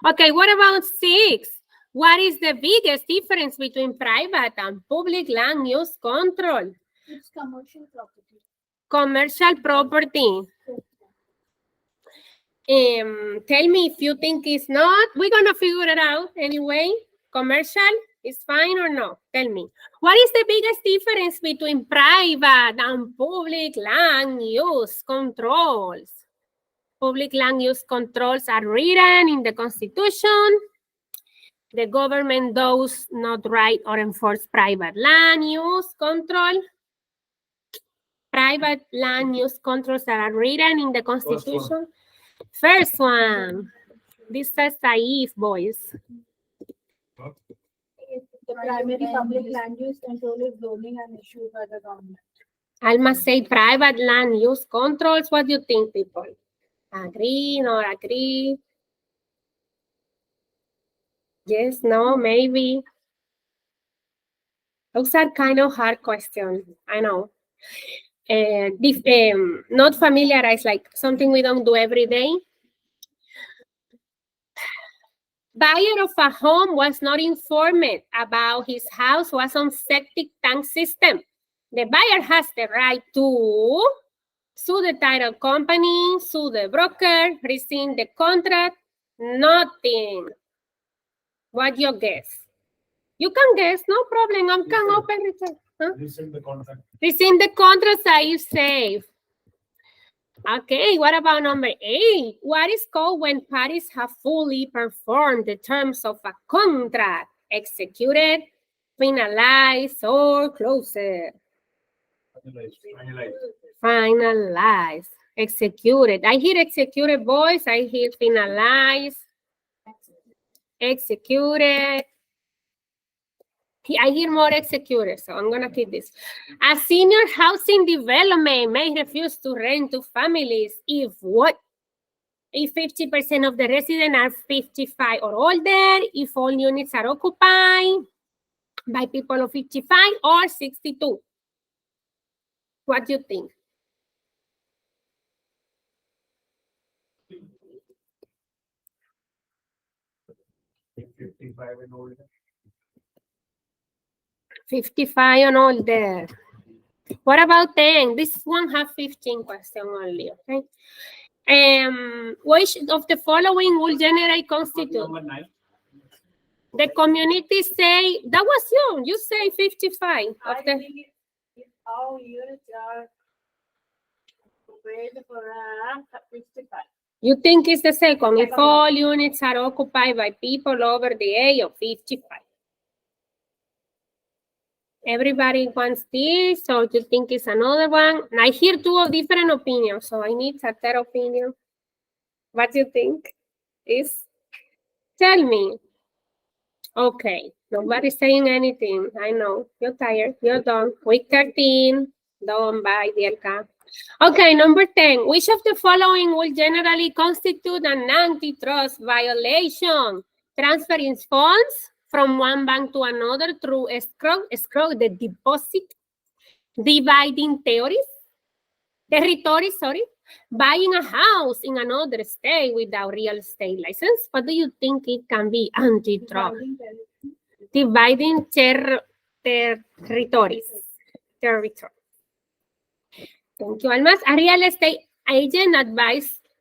Okay, what about 6? What is the biggest difference between private and public land use control? It's commercial property. Commercial property. Tell me if you think it's not. We're gonna figure it out anyway. Commercial is fine or no? Tell me. What is the biggest difference between private and public land use controls? Public land use controls are written in the Constitution. The government does not write or enforce private land use control. Private land use controls that are written in the Constitution. First one. This says Saif, boys. The primary public land use control is zoning and issued by the government. I must say private land use controls. What do you think, people? Agree, not agree? Yes, no, maybe. Those are kind of hard questions. I know. Not familiarized, like something we don't do every day. Buyer of a home was not informed about his house was on septic tank system. The buyer has the right to sue the title company, sue the broker, rescind the contract, nothing. What you guess? You can guess, no problem. I can open it. Huh? Rescind the contract. Rescind the contract, safe. Okay, what about number 8? What is called when parties have fully performed the terms of a contract, executed, finalized, or closed? Finalized, executed. I hear executed, boys. I hear finalized, executed. I hear more executed, so I'm gonna keep this. A senior housing development may refuse to rent to families if what? If 50% of the residents are 55 or older, if all units are occupied by people of 55 or 62. What do you think? If 55 and older. 55 and older. What about 10? This one has 15 questions only, okay? Which of the following will generate constitute? Number 9. The community say, that was you. You say 55. Of I the, think if all units are ready for 55. you think it's the second, if all units are occupied by people over the age of 55. Everybody wants this, so you think it's another one. And I hear 2 different opinions, so I need a third opinion. What do you think? Is? Tell me. Okay, nobody's saying anything. I know. You're tired. You're done. Week 13. Done. Bye, Bielka. Okay, number 10. Which of the following will generally constitute an antitrust violation? Transferring funds from one bank to another through escrow, the deposit, dividing territory, buying a house in another state without real estate license. What do you think it can be antitrust? Dividing territories. Thank you, Almas. A real estate agent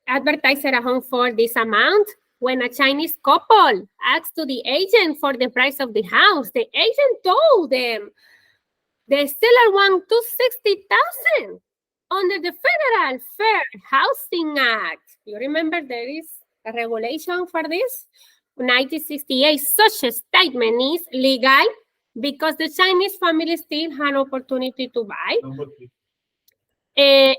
advertised a home for this amount. When a Chinese couple asked to the agent for the price of the house, the agent told them the seller wants $260,000 under the Federal Fair Housing Act. You remember there is a regulation for this? 1968, such a statement is legal because the Chinese family still had opportunity to buy. Number 3.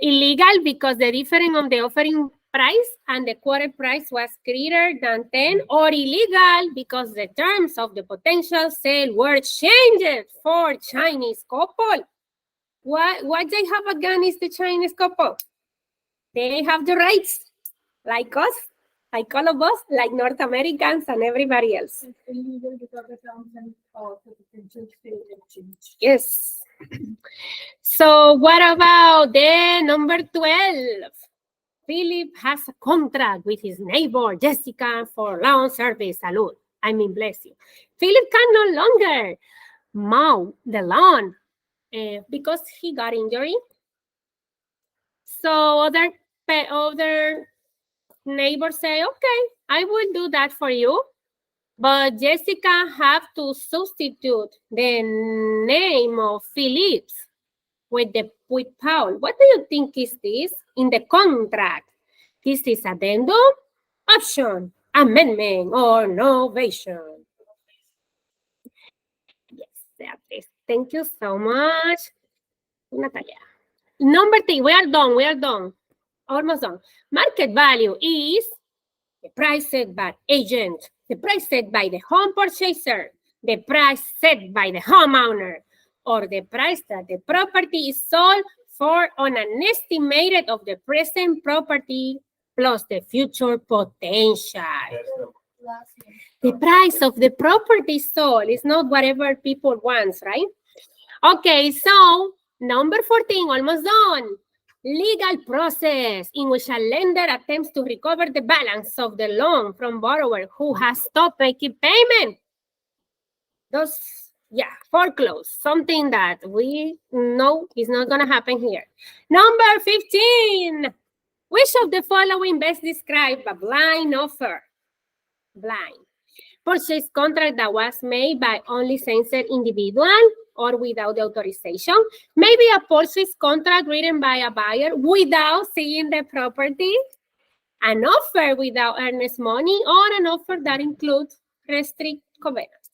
Illegal because the difference of the offering price and the quoted price was greater than 10, or illegal because the terms of the potential sale were changed for Chinese couple. What they have against the Chinese couple? They have the rights, like us. like all of us, like North Americans and everybody else. Yes. So what about the number 12? Philip has a contract with his neighbor, Jessica, for lawn service. Salud. I mean, bless you. Philip can no longer mow the lawn because he got injury. So other neighbors say, okay, I will do that for you. But Jessica have to substitute the name of Philip with Paul. What do you think is this in the contract? This is addendum, option, amendment, or novation. Yes, Beatriz. Thank you so much, Natalia. Number 3, we are done. Almost done. Market value is the price set by agent, the price set by the home purchaser, the price set by the homeowner, or the price that the property is sold for on an estimated of the present property plus the future potential. The price of the property sold is not whatever people want, right? Okay, so number 14, almost done. Legal process in which a lender attempts to recover the balance of the loan from borrower who has stopped making payment. Those, yeah, foreclose, something that we know is not going to happen here. Number 15. Which of the following best describe a blind offer? Blind. Purchase contract that was made by only censored individual or without the authorization. Maybe a purchase contract written by a buyer without seeing the property. An offer without earnest money, or an offer that includes restrict covenants.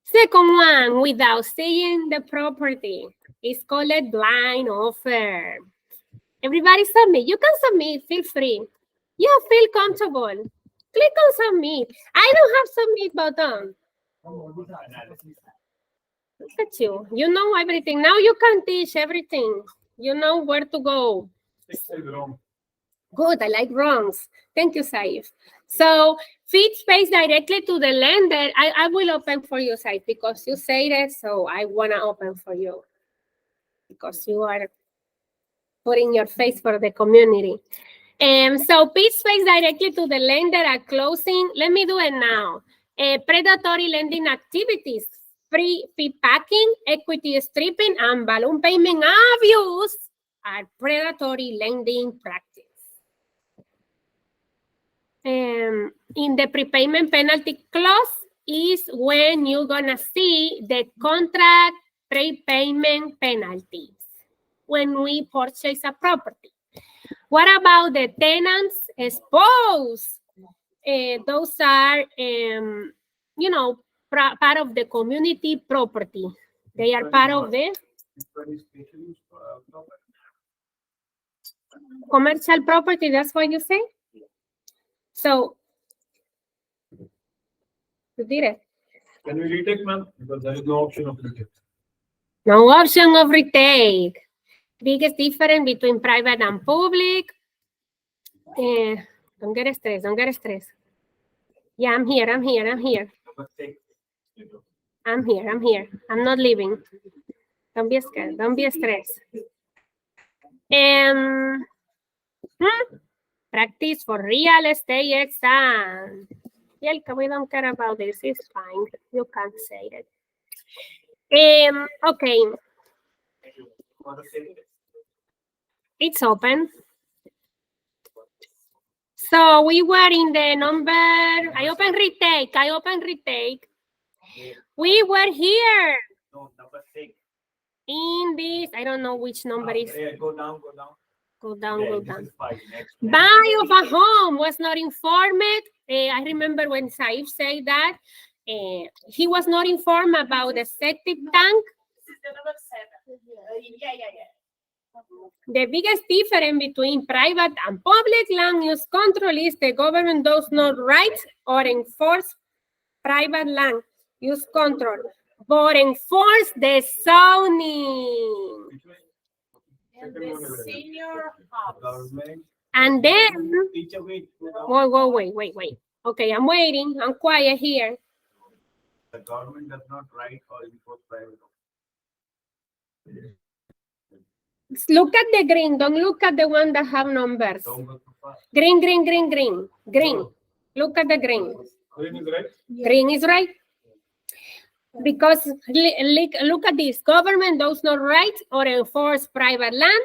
Second one, without seeing the property. It's called a blind offer. Everybody submit. You can submit, feel free. Yeah, feel comfortable. Click on submit. I don't have submit button. Look at you. You know everything. Now you can teach everything. You know where to go. Good, I like wrongs. Thank you, Saif. So feed space directly to the lender. I will open for you, Saif, because you say that, so I want to open for you. Because you are putting your face for the community. So feed space directly to the lender at closing. Let me do it now. Predatory lending activities, free fee packing, equity stripping, and balloon payment abuse are predatory lending practice. In the prepayment penalty clause is when you're gonna see the contract prepayment penalties when we purchase a property. What about the tenants exposed? Those are, you know, part of the community property. They are part of the commercial property, that's what you say? So, you did it. Can we retake, ma'am? Because there is no option of retake. No option of retake. Biggest difference between private and public. Don't get stressed, don't get stressed. Yeah, I'm here. Number 6. I'm here. I'm not leaving. Don't be scared, don't be stressed. Practice for real estate exam. Yelka, we don't care about this, it's fine. You can't say it. Okay. It's open. So we were in the number, I open retake. We were here No, number 6. in this, I don't know which number is. Yeah, go down. Go down, Yeah, go this down. is 5. Next. Buy of a home was not informed. I remember when Saif said that he was not informed about the septic tank. This is the number 7. Yeah. The biggest difference between private and public land use control is the government does not write or enforce private land use control, but enforce the zoning. Which way? And the senior house. Government And then, Teacher, wait. wait. Okay, I'm waiting. I'm quiet here. The government does not write or enforce private. Look at the green. Don't look at the one that have numbers. Don't go too far. Green. Green. Look at the green. Green is right. Green is right. Because look at this. Government does not write or enforce private land,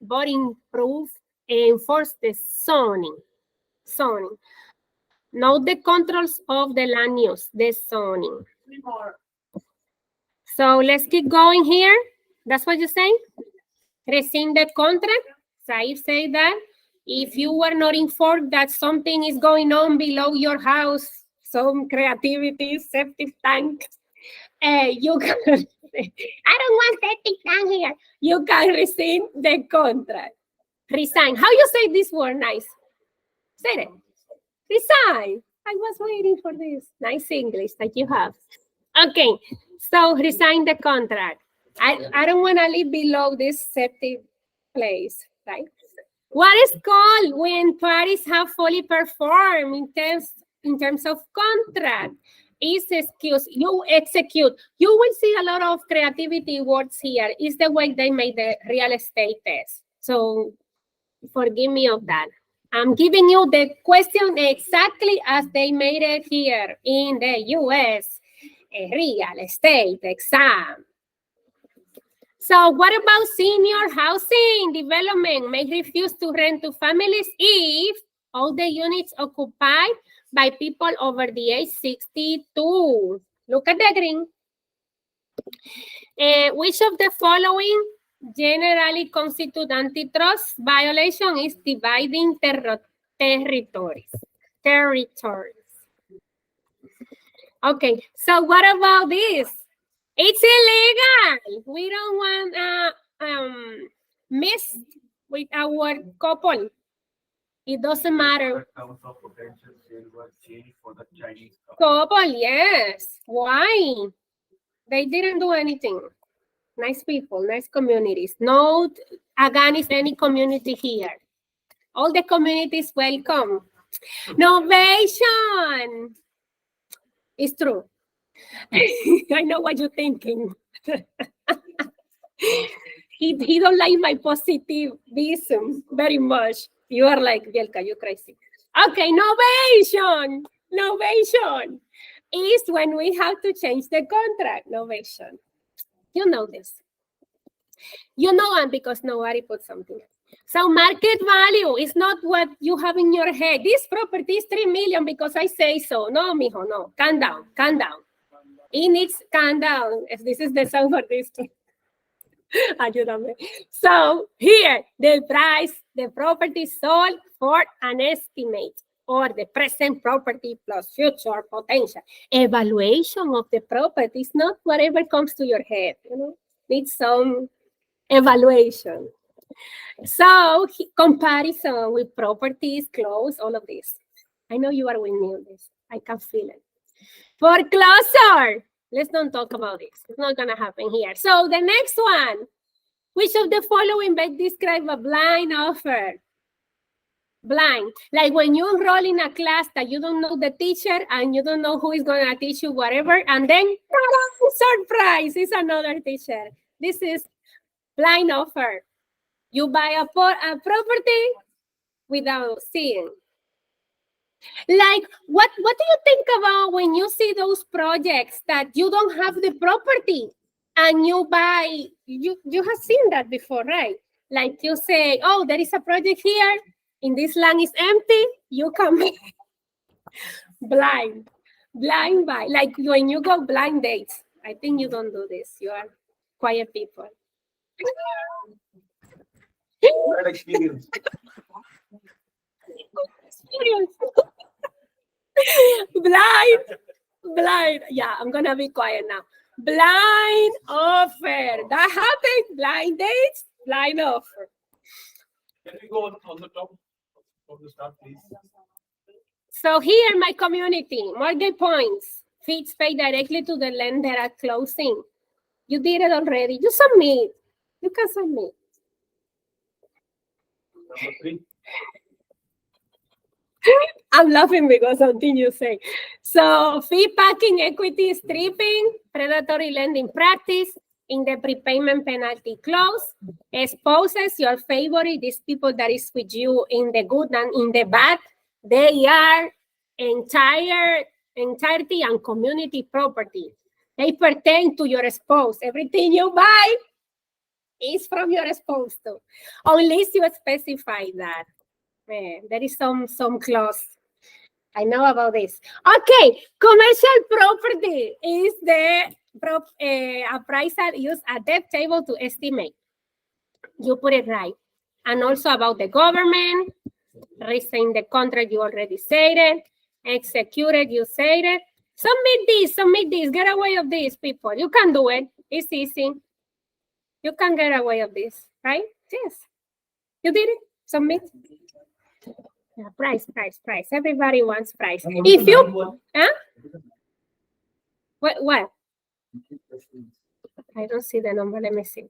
but enforce the zoning. Not the controls of the land use, the zoning. 3 more. So let's keep going here. That's what you say? Rescind the contract. Saif say that if you were not informed that something is going on below your house, some creativity, septic tank, you can, I don't want septic tank here. You can rescind the contract. Resign. How you say this word nice? Say it. Resign. I was waiting for this. Nice English that you have. Okay, so resign the contract. I don't want to live below this septic place, right? What is called when parties have fully performed in terms of contract? Is excuse, you execute. You will see a lot of creativity words here. It's the way they made the real estate test. So forgive me of that. I'm giving you the question exactly as they made it here in the US real estate exam. So what about senior housing development may refuse to rent to families if all the units occupied by people over the age 62? Look at the green. Which of the following generally constitute antitrust violation is dividing territories. Okay, so what about this? It's illegal. We don't want mess with our couple. It doesn't matter. Terms of potential sale were changed for the Chinese Couple, yes. Why? They didn't do anything. Nice people, nice communities. No against any community here. All the communities welcome. Novation. It's true. I know what you're thinking. he don't like my positivism very much. You are like, Bielka, you crazy. Okay, novation. Novation is when we have to change the contract. Novation. You know this. You know it because nobody put something. So market value is not what you have in your head. This property is 3 million because I say so. No, mijo, no. Calm down, calm down. It needs calm down. If this is the song for this. Ayúdame. So here, the price, the property sold for an estimate or the present property plus future potential. Evaluation of the property is not whatever comes to your head, you know, needs some evaluation. So comparison with properties, close, all of this. I know you are with me on this. I can feel it. Foreclosure. Let's not talk about this. It's not going to happen here. So the next one. Which of the following best describe a blind offer? Blind. Like when you enroll in a class that you don't know the teacher and you don't know who is going to teach you whatever, and then surprise, it's another teacher. This is blind offer. You buy a property without seeing. Like, what do you think about when you see those projects that you don't have the property and you buy, you have seen that before, right? Like you say, oh, there is a project here, in this land is empty, you come blind buy. Like when you go blind dates. I think you don't do this. You are quiet people. Bad experience. Blind. Yeah, I'm gonna be quiet now. Blind offer. That happened. Blind dates, blind offer. Can we go on the top of the start, please? So here, my community, mortgage points, fees paid directly to the lender at closing. You did it already. You submit. You can submit. Number 3. I'm laughing because something you say. So fee packing, equity stripping, predatory lending practice, in the prepayment penalty clause, exposes your favorite, these people that is with you in the good and in the bad, they are entirety and community property. They pertain to your spouse. Everything you buy is from your spouse too, unless you specify that. There is some clause. I know about this. Okay, commercial property is the appraisal use a debt table to estimate. You put it right. And also about the government, rescind the contract, you already said it. Executed, you said it. Submit this, get away of this, people. You can do it. It's easy. You can get away of this, right? Yes. You did it. Submit. Yeah, price. Everybody wants price. If you, huh? What? I don't see the number. Let me see.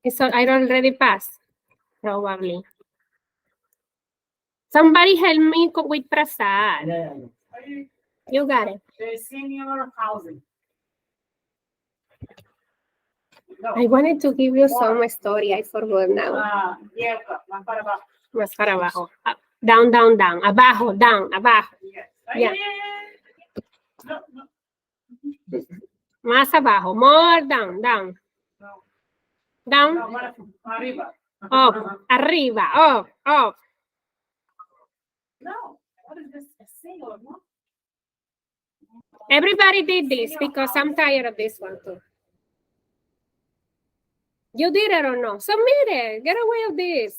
It's I already passed, probably. Somebody help me with Prasad. You got it. The senior housing. No. I wanted to give you some story. I forgot now. Yeah, más para abajo. Más para abajo. Up, down. Abajo, down, abajo. Yes. Yeah. No. Más abajo. More down. No. Down. No, para arriba. Up. Arriba. Up. No. What is this? A single, no? Everybody did this because I'm tired of this one too. You did it or no? Submit it. Get away of this.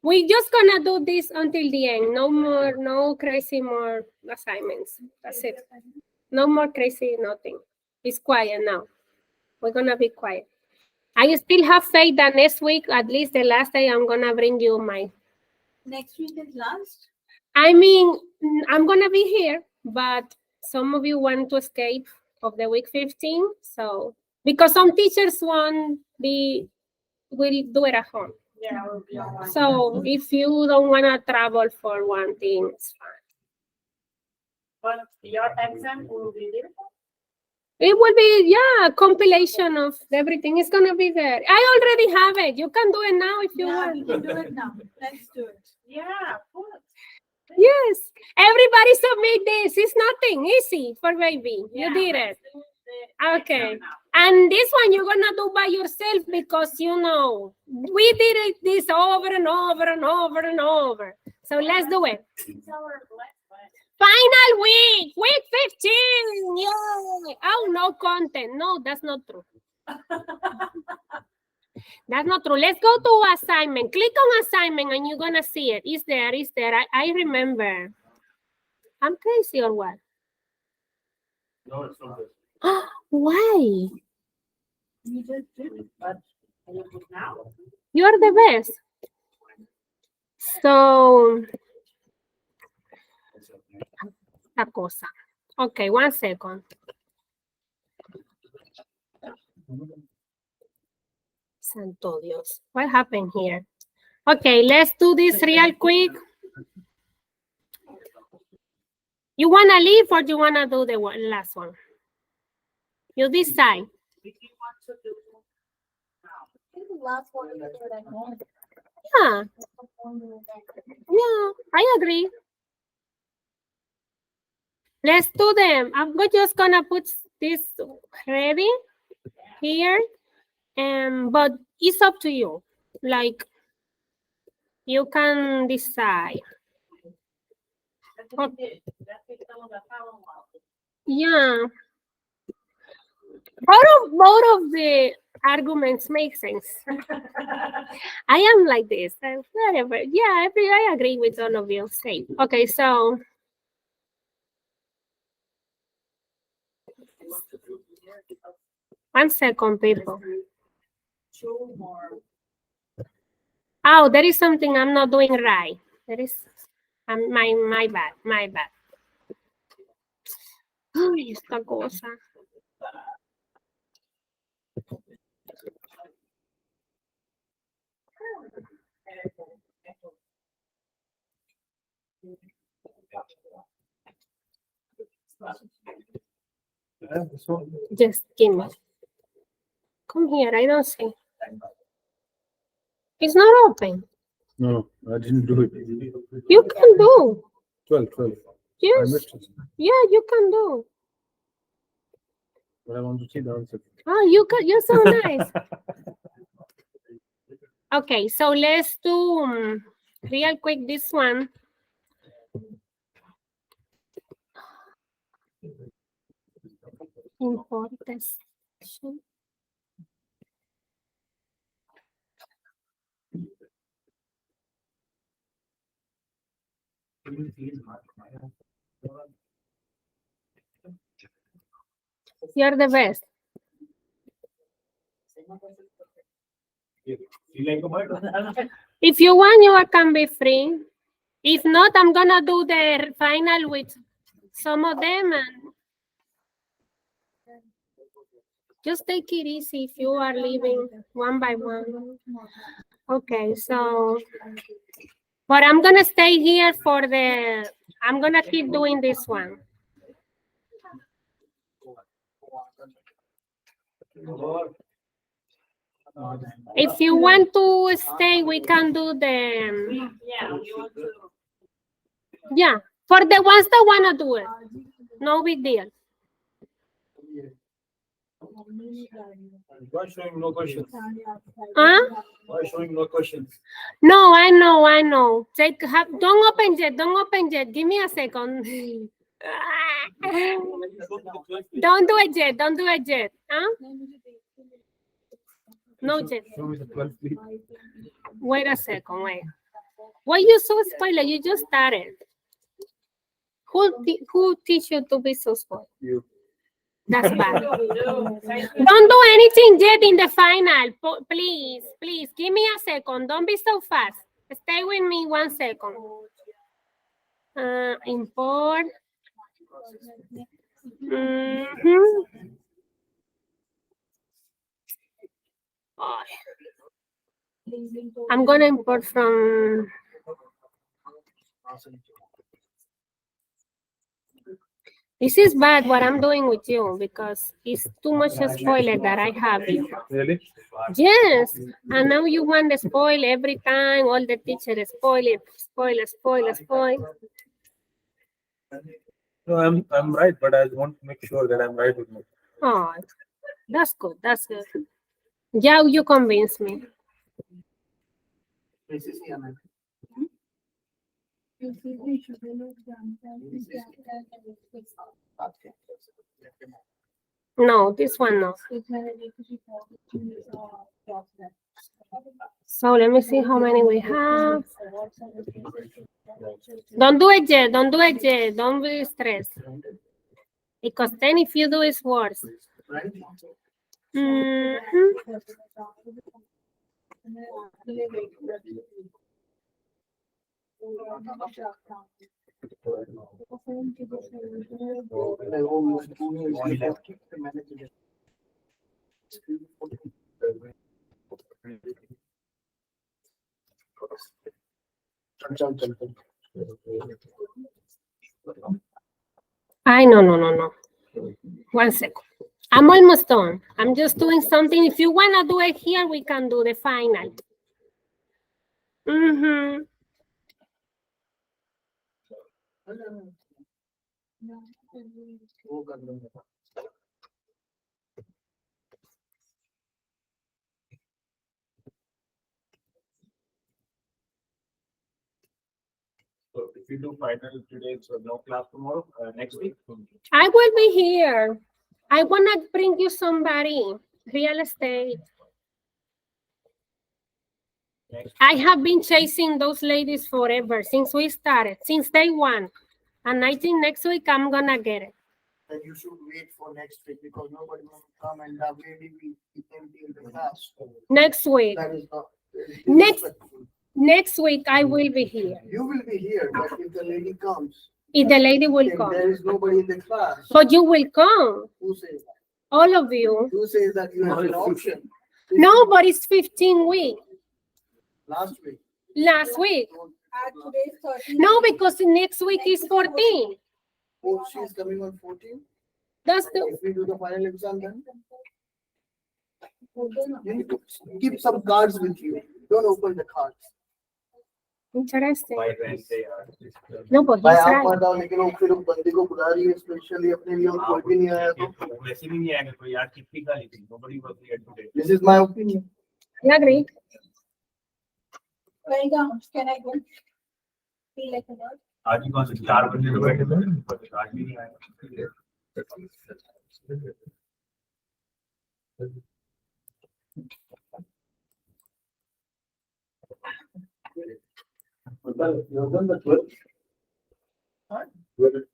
We just gonna do this until the end. No crazy more assignments. That's it. No more crazy nothing. It's quiet now. We're gonna be quiet. I still have faith that next week, at least the last day, I'm gonna bring you my. Next week is last? I mean, I'm gonna be here, but some of you want to escape of the week 15. So because some teachers will do it at home. Yeah, we'll be online. So if you don't wanna travel for one thing, it's fine. But your exam will be difficult. It will be, a compilation of everything. It's gonna be there. I already have it. You can do it now if you Yeah, want. we can do it now. Let's do it. Yeah, good. Yes. Everybody submit this. It's nothing. Easy for baby. Yeah, You did it. let's do the Okay. exam now. And this one you're gonna do by yourself because we did this over and over. So let's do it. It's our last class. Final week 15. Yay. Oh, no content. No, that's not true. That's not true. Let's go to assignment. Click on assignment and you're gonna see it. It's there. I remember. I'm crazy or what? No, it's not good. Why? You just did it, but I do it now. You're the best. So, la cosa. Okay, 1 second. Santo Dios. What happened here? Okay, let's do this real quick. You want to leave or you want to do the last one? You decide. If you want to do now. I think the last one is what I want. Yeah, yeah, I agree. Let's do them. I'm just gonna put this ready here, but it's up to you. Like, you can decide. That's what we did. That's what some of the problem was. Yeah. Both of the arguments make sense. I am like this. Whatever. Yeah, I agree with all of you. Same. Okay, so one second, people. Two more. Oh, there is something I'm not doing right. There is my bad. Ay, esta cosa. Yeah, this one. Just give me. Come here, I don't see. It's not open. No, I didn't do it. You can do. 12. I Yes. missed it. Yeah, you can do. But I want to see the answer. Oh, you're so nice. Okay, so let's do real quick this one. Import this. You're the best. You like a bird? If you want, you can be free. If not, I'm gonna do the final with some of them and just take it easy if you are leaving one by one. Okay, so, but I'm gonna stay here for I'm gonna keep doing this one. If you want to stay, we can do the, Yeah, you want to. yeah, for the ones that wanna do it. No big deal. Why showing no questions? Huh? Why showing no questions? No, I know. Don't open yet. Give me a second. Don't do it yet. Huh? No yet. Show me the 12, please. Wait a second, wait. Why you so spoiled? You just started. Who teach you to be so spoiled? You. That's bad. Don't do anything yet in the final. Please, give me a second. Don't be so fast. Stay with me 1 second. Import. I'm gonna import from. This is bad what I'm doing with you because it's too much spoiler that I have you. Really? Yes, and now you want to spoil every time. All the teachers spoil it, spoil. No, I'm right, but I want to make sure that I'm right with me. Oh, that's good. Yeah, you convince me. No, this one no. So let me see how many we have. Don't do it yet. Don't be stressed. Because then if you do, it's worse. No. 1 second. I'm almost done. I'm just doing something. If you want to do it here, we can do the final. So if you do final today, so no class tomorrow, next week. I will be here. I want to bring you somebody. Real estate. I have been chasing those ladies forever since we started, since day one. And I think next week I'm going to get it. Then you should wait for next week because nobody will come and that lady will be empty in the class. Next week. That is not. Next week I will be here. You will be here, but if the lady comes, If the lady will then come. there is nobody in the class. But you will come. Who says that? All of you. Who says that you have an option? No, but it's 15 weeks. Last week. Last week. Today's 13. No, because next week is 14. Oh, she's coming on 14. That's the, If we do the final exam then, you need to keep some cards with you. Don't open the cards. interesting. By when they are. No, but भाई he's आप right. बताओ लेकिन वो फिर उस बंदे को बुला रही है स्पेशली अपने लिए और कोई भी नहीं आया तो वैसे भी नहीं आएगा कोई यार कितनी खाली थी nobody was here today. this is my opinion. I agree. Where you going? Can I go? Feel like a dog? आज ही कौन से 4 बजे तो बैठे थे पर आज भी नहीं आया. You've done the 12th? Good.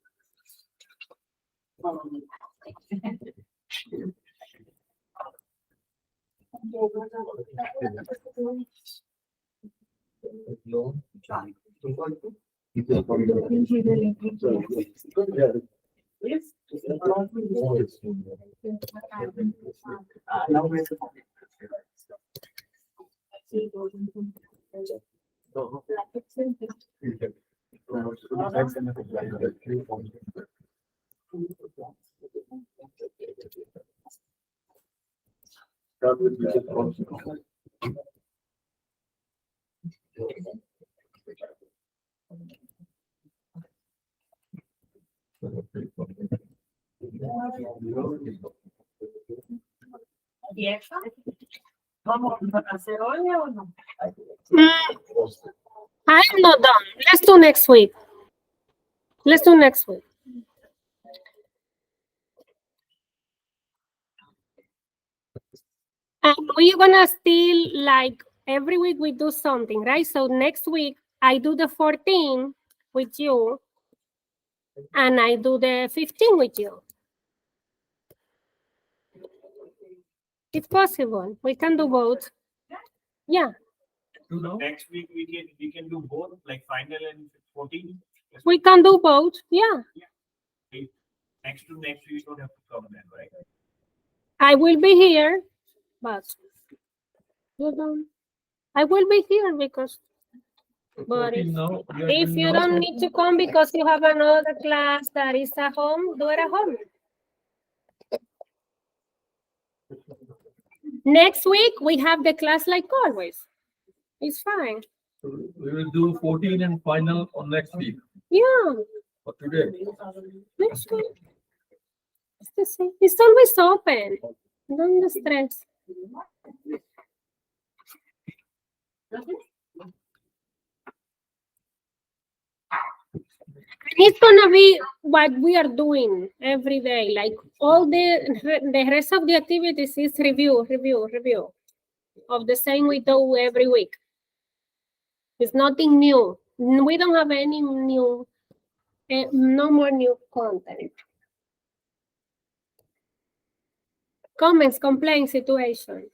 ¿Vamos a hacer hoy o no? I'm not done. Let's do next week. Let's do next week. And we're gonna still like every week we do something, right? So next week I do the 14 with you and I do the 15 with you. It's possible. We can do both. Yeah, Next week we can do both like final and 14. we can do both. Yeah, Next to next week you don't have to come then, right? I will be here, but you don't. I will be here because. But if you don't need to come because you have another class that is at home, do it at home. Next week we have the class like always. It's fine. We will do 14 and final on next week. Yeah, For today. next week. It's the same. It's always open. Don't stress. It's gonna be what we are doing every day. Like all the rest of the activities is review of the same we do every week. It's nothing new. We don't have any new, no more new content. Comments, complaints, situation.